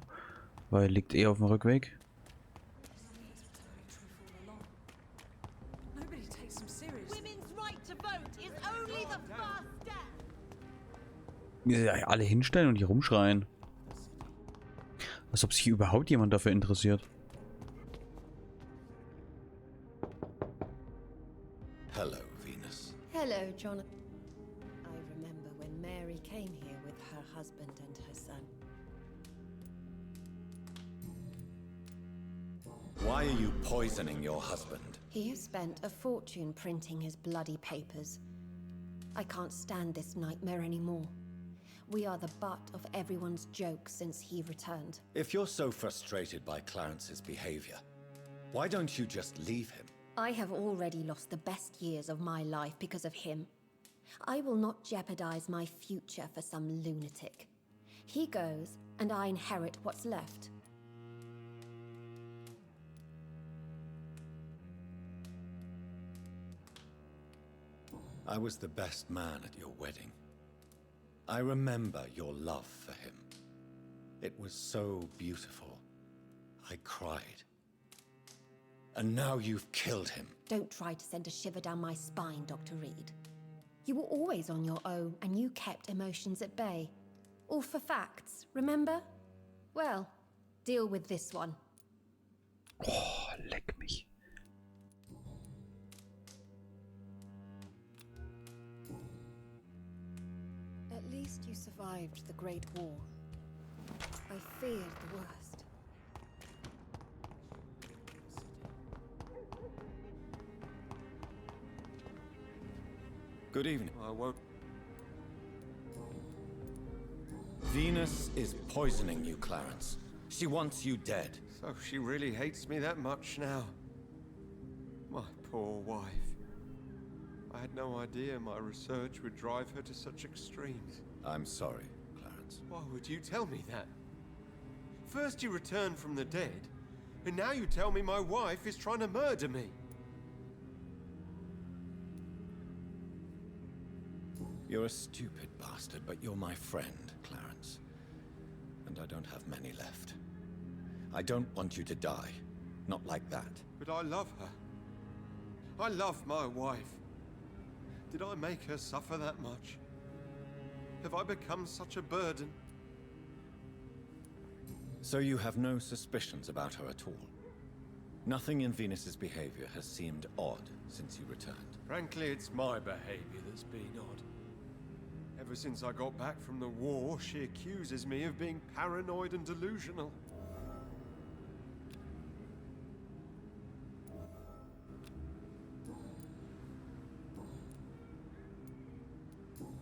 weil er liegt eh auf dem Rückweg. Ja, alle hinstellen und hier rumschreien. Als ob sich überhaupt jemand dafür interessiert. Hello, Venus. Hello, Jonathan. I remember when Mary came here with her husband and her son. Why are you poisoning your husband? He has spent a fortune printing his bloody papers. I can't stand this nightmare anymore. We are the butt of everyone's jokes since he returned. If you're so frustrated by Clarence's behavior, why don't you just leave him? I have already lost the best years of my life because of him. I will not jeopardize my future for some lunatic. He goes, and I inherit what's left. I was the best man at your wedding. I remember your love for him. It was so beautiful. I cried. And now you've killed him. Don't try to send a shiver down my spine, Dr. Reed. You were always on your own, and you kept emotions at bay. All for facts, remember? Well, deal with this one. Oh, leck mich. At least you survived the Great War. I feared the worst. Good evening. I won't. Venus is poisoning you, Clarence. She wants you dead. So she really hates me that much now. My poor wife. I had no idea my research would drive her to such extremes. I'm sorry, Clarence. Why would you tell me that? First you returned from the dead, and now you tell me my wife is trying to murder me. You're a stupid bastard, but you're my friend, Clarence. And I don't have many left. I don't want you to die. Not like that. But I love her. I love my wife. Did I make her suffer that much? Have I become such a burden? So you have no suspicions about her at all? Nothing in Venus's behavior has seemed odd since you returned? Frankly, it's my behavior that's been odd. Ever since I got back from the war, she accuses me of being paranoid and delusional.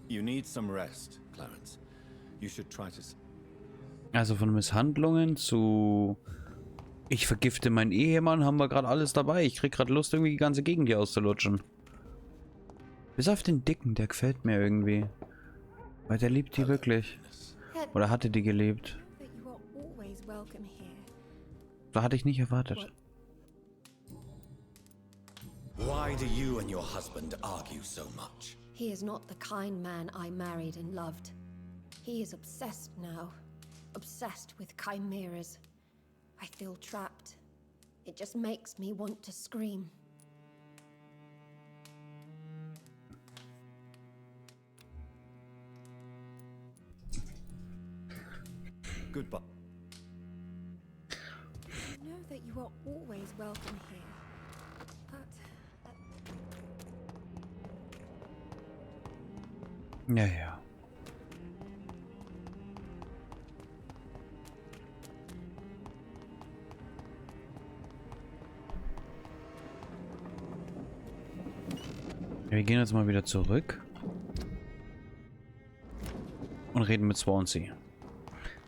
You need some rest, Clarence. You should try to... Also von Misshandlungen zu... Ich vergifte meinen Ehemann, haben wir gerade alles dabei. Ich krieg gerade Lust, irgendwie die ganze Gegend hier auszulutschen. Bis auf den Dicken, der gefällt mir irgendwie. Weil der liebt die wirklich. Oder hatte die geliebt. Da hatte ich nicht erwartet. Why do you and your husband argue so much? He is not the kind man I married and loved. He is obsessed now. Obsessed with chimeras. I feel trapped. It just makes me want to scream. Goodbye. I know that you are always welcome here, but... Ja, ja. Wir gehen jetzt mal wieder zurück und reden mit Swansea,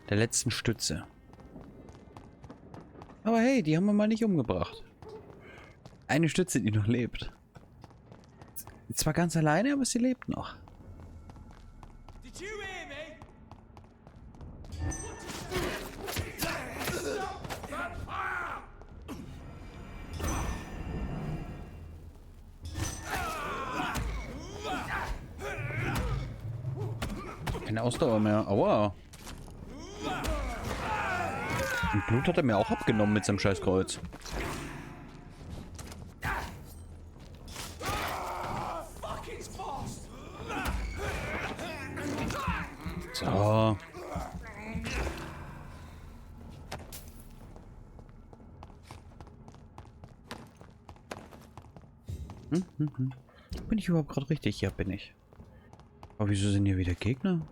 der letzten Stütze. Aber hey, die haben wir mal nicht umgebracht. Eine Stütze, die noch lebt. Ist zwar ganz alleine, aber sie lebt noch. Did you hear me? Keine Ausdauer mehr. Aua. Und Blut hat er mir auch abgenommen mit seinem Scheißkreuz. So. Bin ich überhaupt gerade richtig? Ja, bin ich. Aber wieso sind hier wieder Gegner?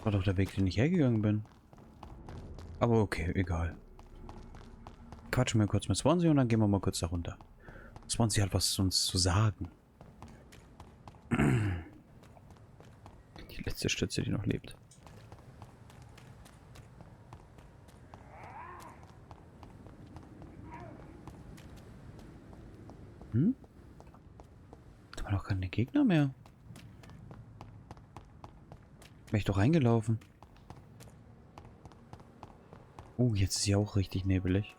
War doch der Weg, den ich hergegangen bin. Aber okay, egal. Quatschen wir kurz mit Swansea und dann gehen wir mal kurz da runter. Swansea hat was uns zu sagen. Die letzte Stütze, die noch lebt. Da waren doch keine Gegner mehr. Wäre ich doch reingelaufen. Jetzt ist sie auch richtig nebelig.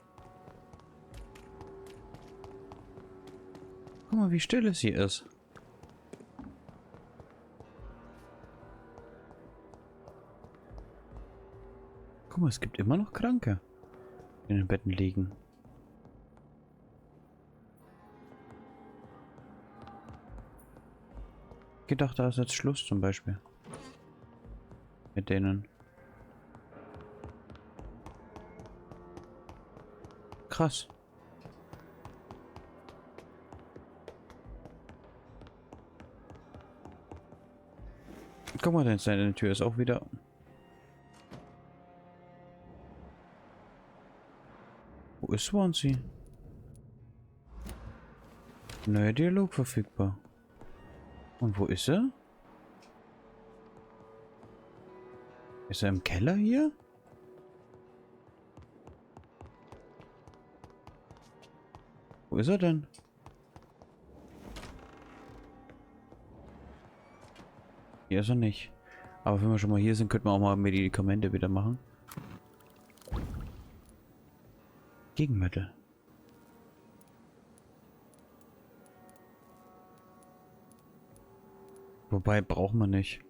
Guck mal, wie still es hier ist. Guck mal, es gibt immer noch Kranke, die in den Betten liegen. Ich gedacht, da ist jetzt Schluss zum Beispiel. Mit denen. Krass. Guck mal, denn seine Tür ist auch wieder. Wo ist Swansea? Neuer Dialog verfügbar. Und wo ist er? Ist er im Keller hier? Wo ist er denn? Hier ist er nicht. Aber wenn wir schon mal hier sind, könnten wir auch mal Medikamente wieder machen. Gegenmittel. Wobei, brauchen wir nicht.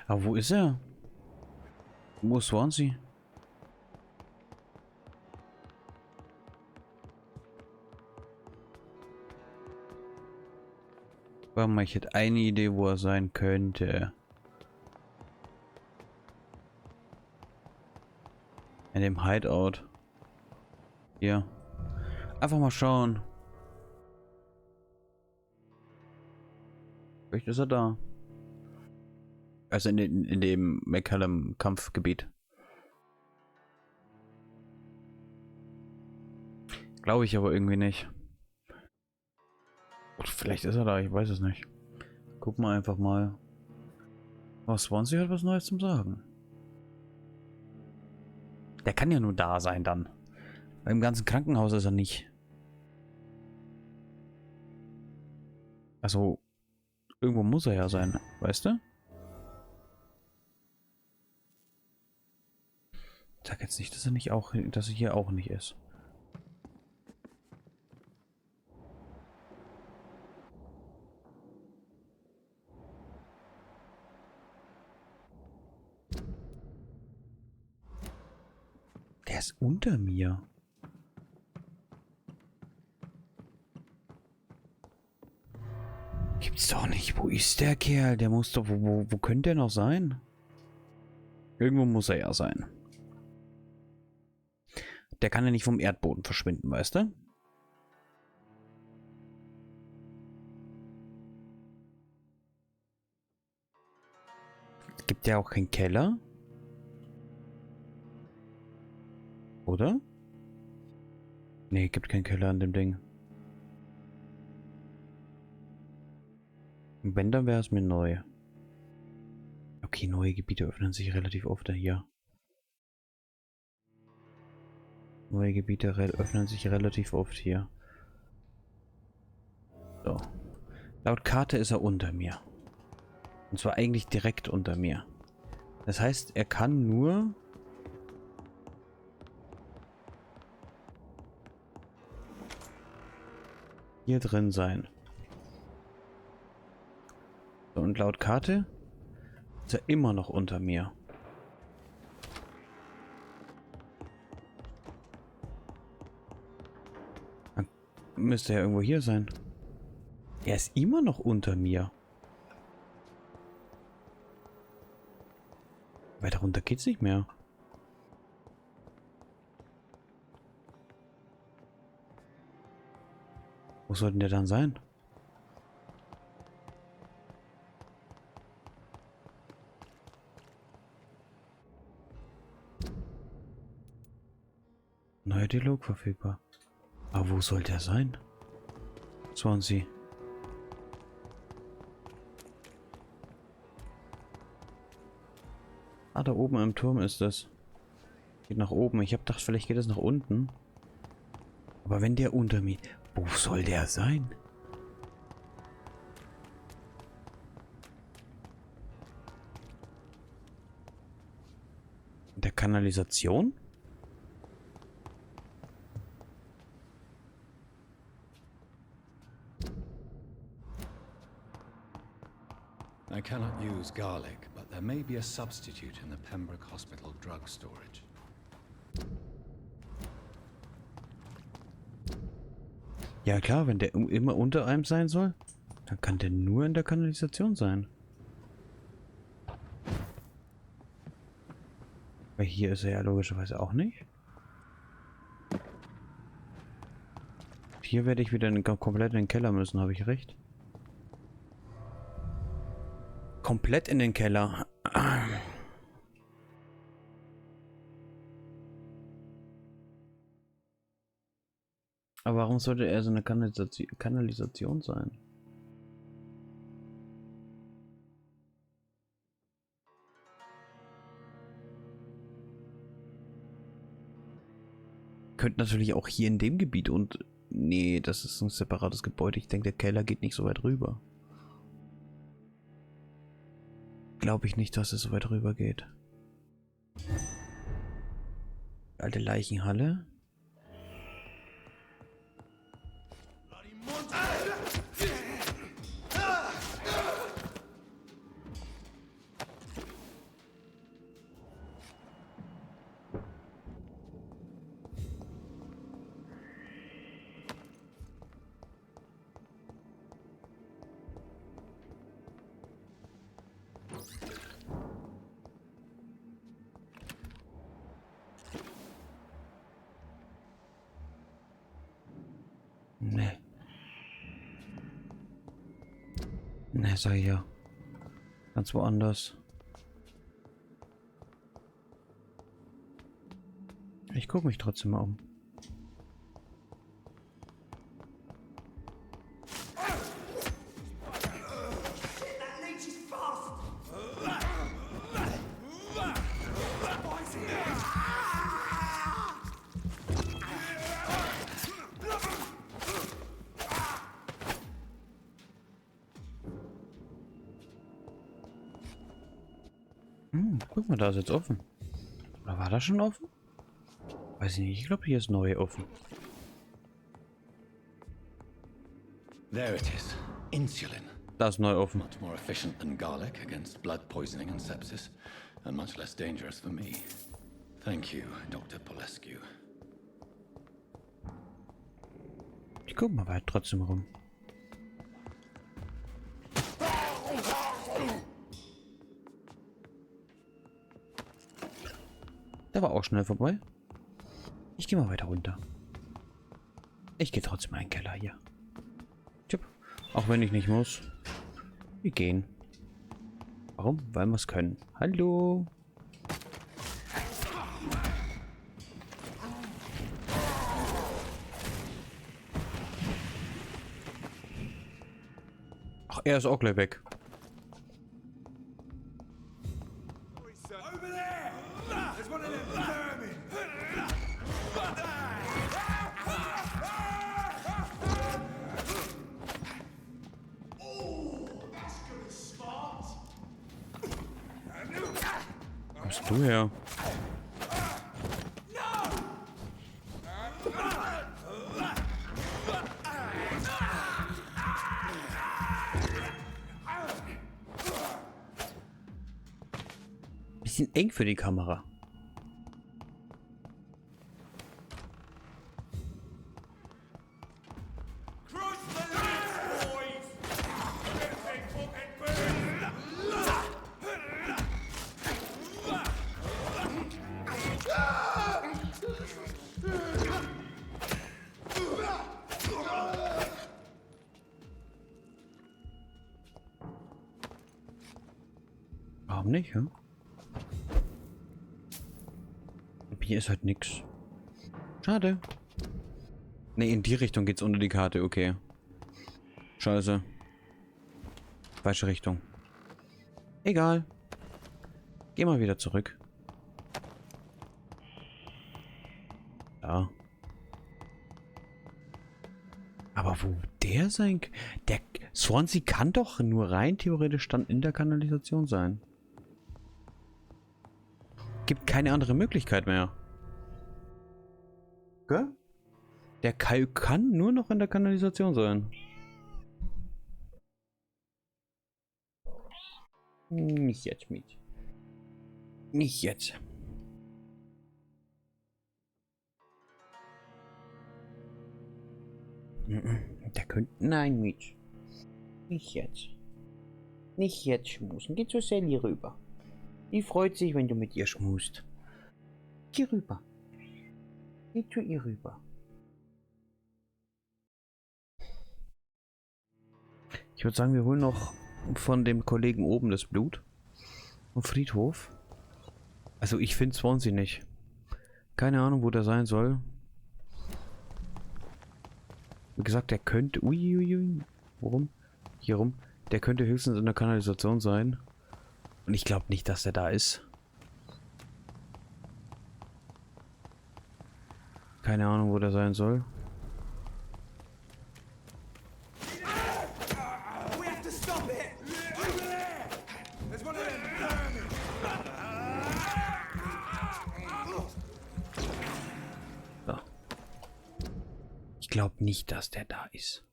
Aber wo ist er? Wo ist Swansea? Warte mal, ich hätte eine Idee, wo er sein könnte. In dem Hideout. Hier. Einfach mal schauen. Vielleicht ist er da. Also in dem McCallum-Kampfgebiet. Glaube ich aber irgendwie nicht. Oder vielleicht ist er da, ich weiß es nicht. Gucken wir einfach mal. Oh, Swansea hat was Neues zum Sagen. Der kann ja nur da sein dann. Im ganzen Krankenhaus ist er nicht. Also, irgendwo muss er ja sein, weißt du? Sag jetzt nicht, dass er nicht auch, dass er hier auch nicht ist. Der ist unter mir. Gibt's doch nicht. Wo ist der Kerl? Der muss doch... Wo könnte der noch sein? Irgendwo muss er ja sein. Der kann ja nicht vom Erdboden verschwinden, weißt du? Gibt ja auch keinen Keller. Oder? Nee, gibt keinen Keller an dem Ding. Wenn, dann wäre es mir neu. Okay, neue Gebiete öffnen sich relativ oft hier. Neue Gebiete öffnen sich relativ oft hier. So. Laut Karte ist er unter mir. Und zwar eigentlich direkt unter mir. Das heißt, er kann nur... hier drin sein. So, und laut Karte ist er immer noch unter mir. Dann müsste er irgendwo hier sein. Er ist immer noch unter mir. Weiter runter geht's nicht mehr. Wo soll denn der dann sein? Neuer Dialog verfügbar. Aber wo soll der sein? 20. Ah, da oben im Turm ist das. Geht nach oben. Ich habe gedacht, vielleicht geht es nach unten. Aber wenn der unter mir... Wo soll der sein? In der Kanalisation? I cannot use garlic, but there may be a substitute in the Pembroke Hospital drug storage. Ja klar, wenn der immer unter einem sein soll, dann kann der nur in der Kanalisation sein. Weil hier ist er ja logischerweise auch nicht. Hier werde ich wieder komplett in den Keller müssen, habe ich recht? Komplett in den Keller. Aber warum sollte er so eine Kanalisation sein? Könnte natürlich auch hier in dem Gebiet und... Nee, das ist ein separates Gebäude. Ich denke, der Keller geht nicht so weit rüber. Glaube ich nicht, dass es so weit rüber geht. Alte Leichenhalle. Nee. Nee, sag ich ja. Ganz woanders. Ich gucke mich trotzdem mal um. Guck mal, da ist jetzt offen. Oder war das schon offen? Weiß ich nicht. Ich glaube, hier ist neu offen. There it is. Insulin. Da ist neu offen. Much more efficient than garlic against blood poisoning and sepsis, and much less dangerous for me. Thank you, Dr. Polescu. Ich guck mal weit trotzdem rum. Der war auch schnell vorbei. Ich gehe mal weiter runter. Ich gehe trotzdem in den Keller hier. Tipp. Auch wenn ich nicht muss. Wir gehen. Warum? Weil wir es können. Hallo. Ach, er ist auch gleich weg. Wo bist du her? Bisschen eng für die Kamera. Warum nicht, ja? Hier ist halt nix. Schade. Ne, in die Richtung geht's unter die Karte, okay. Scheiße. Falsche Richtung. Egal. Geh mal wieder zurück. Ja. Aber wo der sein... Der Swansea kann doch nur rein theoretisch dann in der Kanalisation sein. Gibt keine andere Möglichkeit mehr. Gell? Der Kai kann nur noch in der Kanalisation sein. Nicht jetzt, Miet. Nicht jetzt. Der könnte... Nein, Miet. Nicht jetzt. Nicht jetzt schmusen. Geh zu Sally rüber. Die freut sich, wenn du mit ihr schmust. Geh rüber. Geh zu ihr rüber. Ich würde sagen, wir holen noch von dem Kollegen oben das Blut. Vom Friedhof. Also ich finde Swansea nicht. Keine Ahnung, wo der sein soll. Wie gesagt, der könnte... Uiuiui. Worum? Hier rum. Der könnte höchstens in der Kanalisation sein. Und ich glaube nicht, dass er da ist. Keine Ahnung, wo der sein soll. So. Ich glaube nicht, dass der da ist.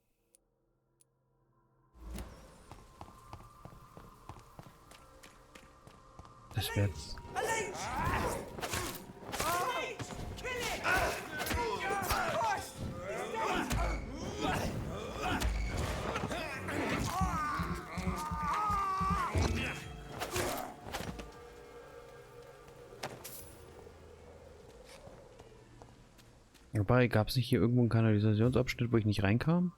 Das wäre... Wobei, gab es nicht hier irgendwo einen Kanalisationsabschnitt, wo ich nicht reinkam?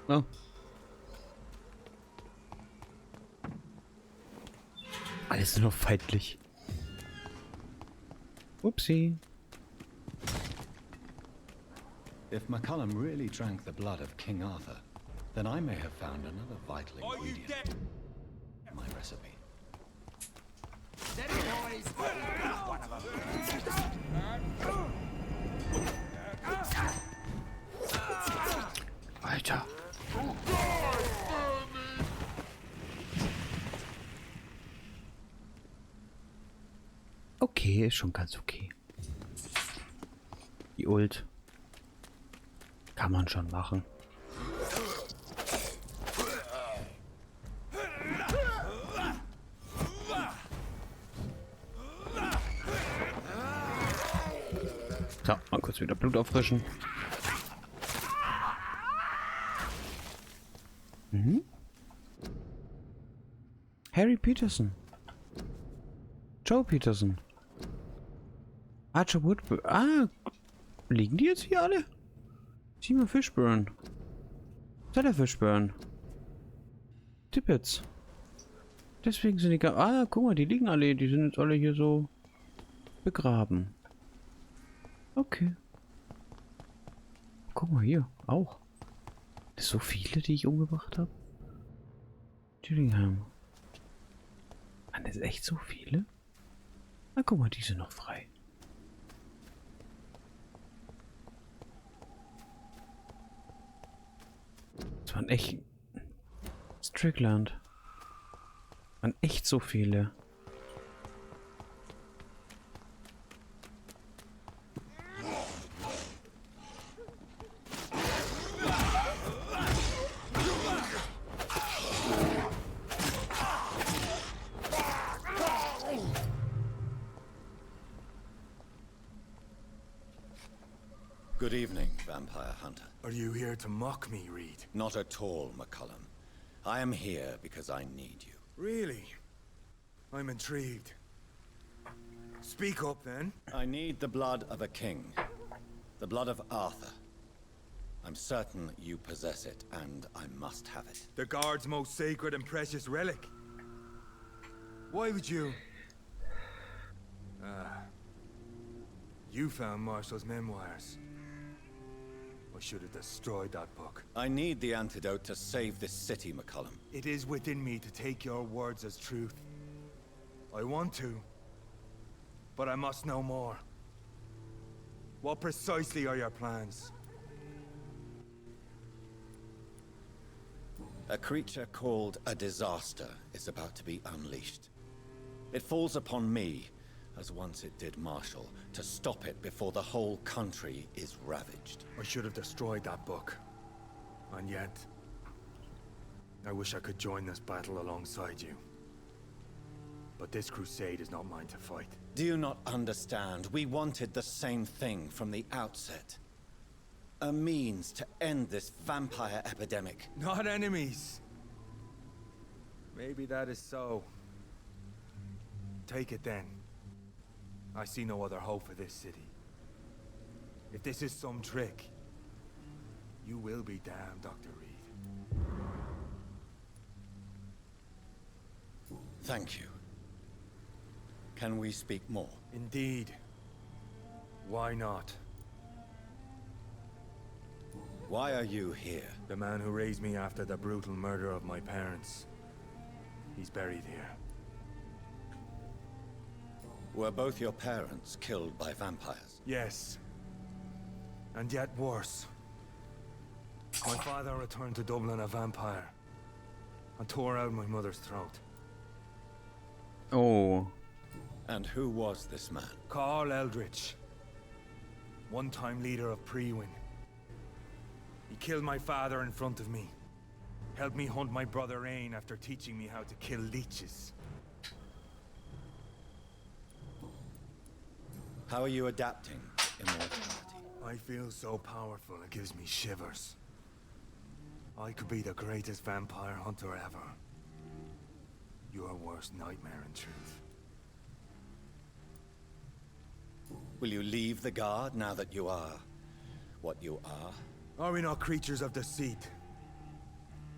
Oh. Alles nur feindlich. Upsi. If McCullum really drank the blood of King Arthur, then I may have found another vital ingredient in my recipe. Alter. Okay, ist schon ganz okay. Die Ult kann man schon machen. So, mal kurz wieder Blut auffrischen. Mhm. Harry Peterson. Joe Peterson. Archer Woodburn. Ah, liegen die jetzt hier alle? Simon Fishburne. Stella Fishburne. Tippets. Deswegen sind die gar... Ah, guck mal, die liegen alle. Die sind jetzt alle hier so begraben. Okay. Guck mal hier, auch. Das sind so viele, die ich umgebracht habe. Dillingham. Mann, das ist echt so viele? Na, guck mal, die sind noch frei. Das waren echt... Strickland. Waren echt so viele. Good evening, Vampire Hunter. Are you here to mock me, Reed? Not at all, McCullum. I am here because I need you. Really? I'm intrigued. Speak up, then. I need the blood of a king. The blood of Arthur. I'm certain you possess it, and I must have it. The guard's most sacred and precious relic. Why would you... You found Marshall's memoirs. I should have destroyed that book. I need the antidote to save this city, McCullum. It is within me to take your words as truth. I want to, but I must know more. What precisely are your plans? A creature called a disaster is about to be unleashed. It falls upon me, as once it did Marshall, to stop it before the whole country is ravaged. I should have destroyed that book. And yet, I wish I could join this battle alongside you. But this crusade is not mine to fight. Do you not understand? We wanted the same thing from the outset. A means to end this vampire epidemic. Not enemies. Maybe that is so. Take it then. I see no other hope for this city. If this is some trick, you will be damned, Dr. Reed. Thank you. Can we speak more? Indeed. Why not? Why are you here? The man who raised me after the brutal murder of my parents. He's buried here. Were both your parents killed by vampires? Yes. And yet worse. My father returned to Dublin a vampire and tore out my mother's throat. Oh. And who was this man? Carl Eldritch. One-time leader of Prewin. He killed my father in front of me. Helped me hunt my brother Ain after teaching me how to kill leeches. How are you adapting to immortality? I feel so powerful it gives me shivers. I could be the greatest vampire hunter ever. Your worst nightmare, in truth. Will you leave the guard now that you are what you are? Are we not creatures of deceit?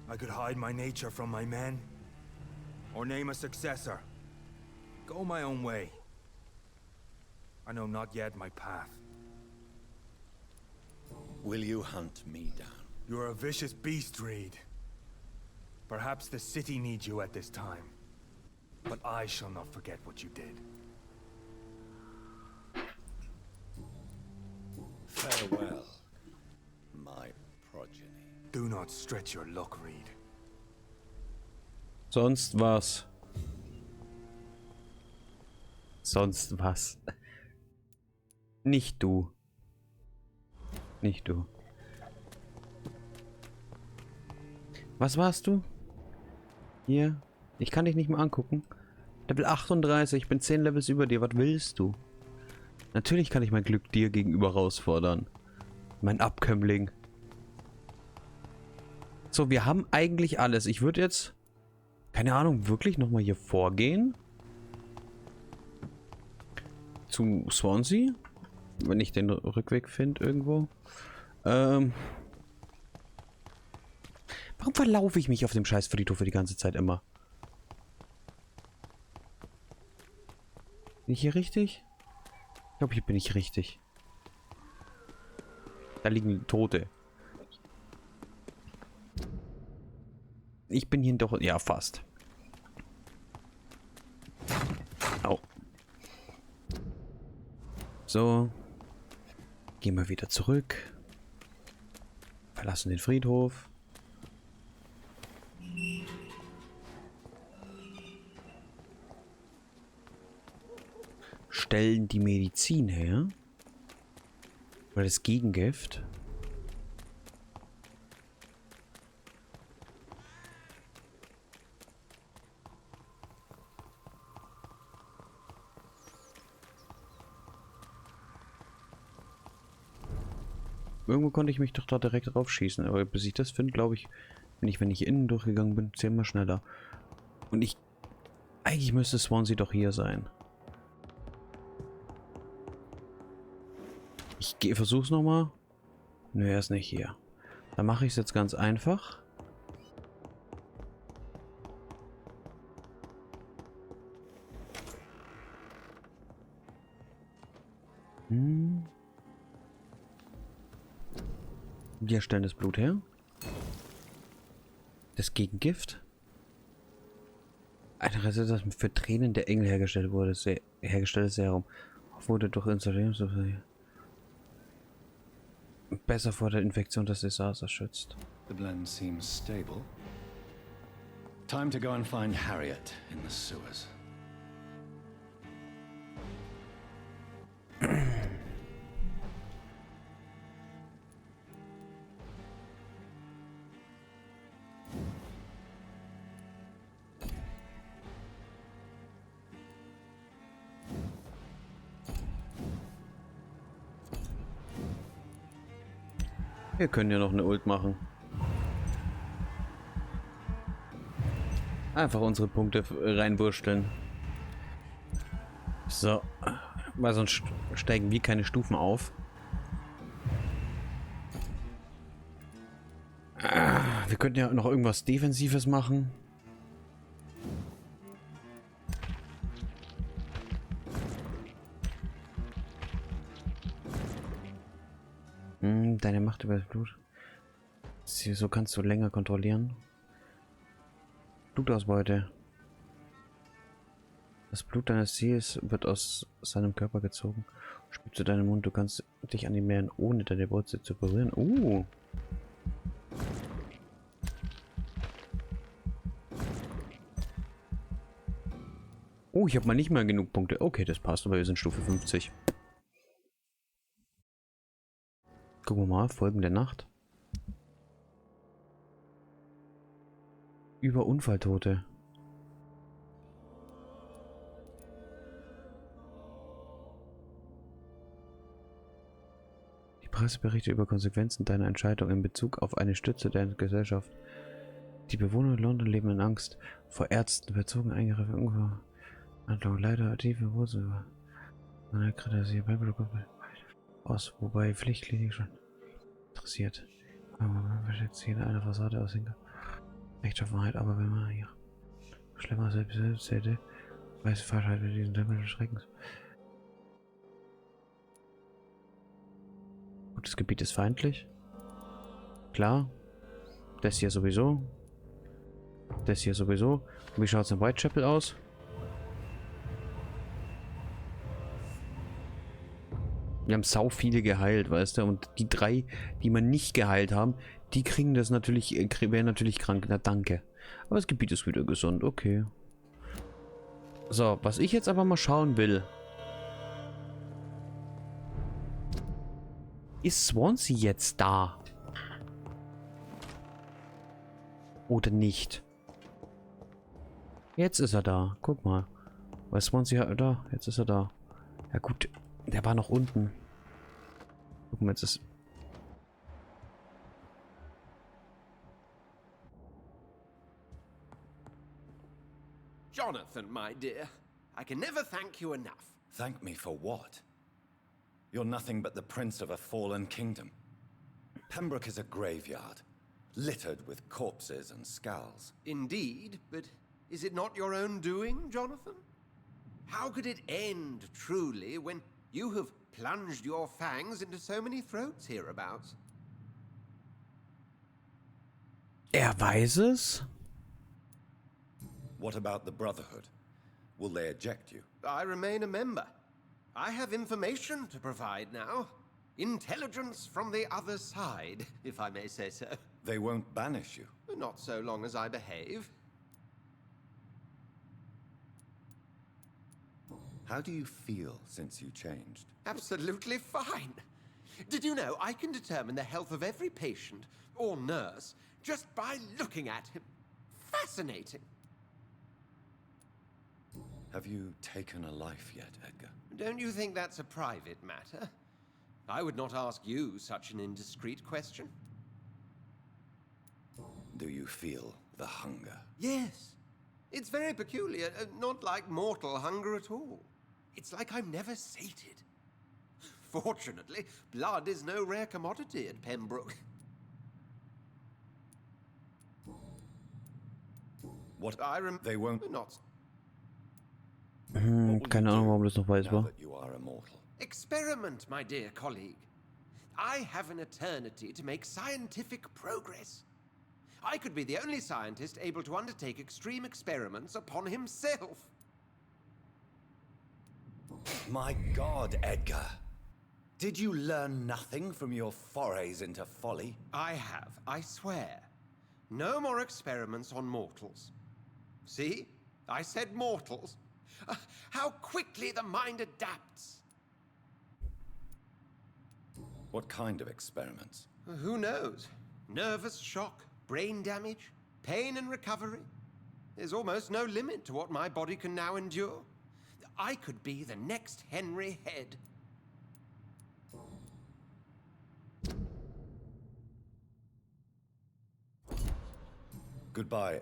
I could hide my nature from my men, or name a successor. Go my own way. I know not yet my path. Will you hunt me down? You're a vicious beast, Reed. Perhaps the city needs you at this time. But I shall not forget what you did. Farewell, my progeny. Do not stretch your luck, Reed. Sonst was. Sonst was. Nicht du. Nicht du. Was warst du? Hier. Ich kann dich nicht mehr angucken. Level 38. Ich bin 10 Levels über dir. Was willst du? Natürlich kann ich mein Glück dir gegenüber herausfordern. Mein Abkömmling. So, wir haben eigentlich alles. Ich würde jetzt, keine Ahnung, wirklich nochmal hier vorgehen. Zu Swansea. Wenn ich den Rückweg finde irgendwo. Warum verlaufe ich mich auf dem scheiß Friedhof die ganze Zeit immer? Bin ich hier richtig? Ich glaube, hier bin ich richtig. Da liegen Tote. Ich bin hier doch... Ja, fast. Au. So. Gehen wir wieder zurück. Verlassen den Friedhof. Stellen die Medizin her. Oder das Gegengift. Irgendwo konnte ich mich doch da direkt drauf schießen. Aber bis ich das finde, glaube ich, wenn ich innen durchgegangen bin, 10-mal schneller. Und eigentlich müsste Swansea doch hier sein. Ich versuch's nochmal. Nö, er ist nicht hier. Dann mache ich es jetzt ganz einfach. Wir stellen das Blut her. Das Gegengift. Ein Rezept, das für Tränen der Engel hergestellt wurde. Hergestelltes Serum. Wurde durch Installation besser vor der Infektion des Desasters schützt. The blend seems stable. Time to go and find Harriet in the sewers. Wir können ja noch eine Ult machen. Einfach unsere Punkte reinwursteln. So. Weil sonst steigen wir keine Stufen auf. Wir könnten ja noch irgendwas Defensives machen. Deine Macht über das Blut. So kannst du länger kontrollieren. Blutausbeute. Das Blut deines Ziels wird aus seinem Körper gezogen. Spült zu deinem Mund. Du kannst dich an ihm nähern, ohne deine Wurzel zu berühren. Oh, ich habe mal nicht mal genug Punkte. Okay, das passt, aber wir sind Stufe 50. Gucken wir mal, folgende Nacht. Über Unfalltote. Die Presseberichte über Konsequenzen deiner Entscheidung in Bezug auf eine Stütze der Gesellschaft. Die Bewohner in London leben in Angst vor Ärzten, bezogen Eingriffe, Unfall, Handlung, leider tiefe Wurzel. Aus, wobei Pflichtklinik schon interessiert. Man verschätzt jede eine Fassade aus Hinker. Rechtschaffenheit, aber wenn man hier schlimmer selbst hätte, weiße Falschheit mit diesen Tempel des Schreckens. Gut, das Gebiet ist feindlich. Klar. Das hier sowieso. Das hier sowieso. Und wie schaut es in Whitechapel aus? Wir haben sau viele geheilt, weißt du? Und die 3, die wir nicht geheilt haben, die kriegen das natürlich, wären natürlich krank. Na danke. Aber das Gebiet ist wieder gesund, okay. So, was ich jetzt aber mal schauen will. Ist Swansea jetzt da? Oder nicht? Jetzt ist er da. Guck mal. Weil Swansea da. Jetzt ist er da. Ja gut. Der war noch unten. Guck mal, jetzt ist... Jonathan, my dear, I can never thank you enough. Thank me for what? You're nothing but the prince of a fallen kingdom. Pembroke is a graveyard, littered with corpses and skulls. Indeed, but is it not your own doing, Jonathan? How could it end, truly, when you have plunged your fangs into so many throats hereabouts? Weiß es? What about the Brotherhood? Will they eject you? I remain a member. I have information to provide now. Intelligence from the other side, if I may say so. They won't banish you. Not so long as I behave. How do you feel since you changed? Absolutely fine. Did you know I can determine the health of every patient or nurse just by looking at him? Fascinating. Have you taken a life yet, Edgar? Don't you think that's a private matter? I would not ask you such an indiscreet question. Do you feel the hunger? Yes. It's very peculiar, not like mortal hunger at all. It's like I'm never sated. Fortunately, blood is no rare commodity at Pembroke. What? They won't not. Keine Ahnung, warum das noch weiß war. You are immortal. Experiment, my dear colleague. I have an eternity to make scientific progress. I could be the only scientist able to undertake extreme experiments upon himself. My God, Edgar. Did you learn nothing from your forays into folly? I have, I swear. No more experiments on mortals. See? I said mortals. How quickly the mind adapts. What kind of experiments? Who knows? Nervous shock, brain damage, pain and recovery. There's almost no limit to what my body can now endure. I could be the next Henry Head. Goodbye.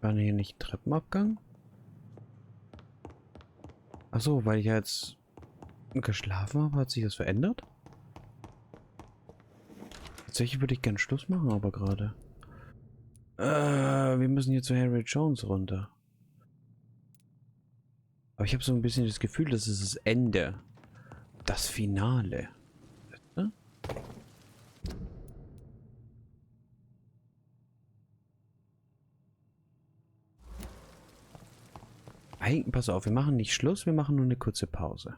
War hier nicht Treppenabgang? Achso, weil ich jetzt geschlafen habe, hat sich das verändert? Tatsächlich würde ich gern Schluss machen, aber gerade. Wir müssen hier zu Harry Jones runter. Aber ich habe so ein bisschen das Gefühl, das ist das Ende. Das Finale. Ne? Pass auf, wir machen nicht Schluss, wir machen nur eine kurze Pause.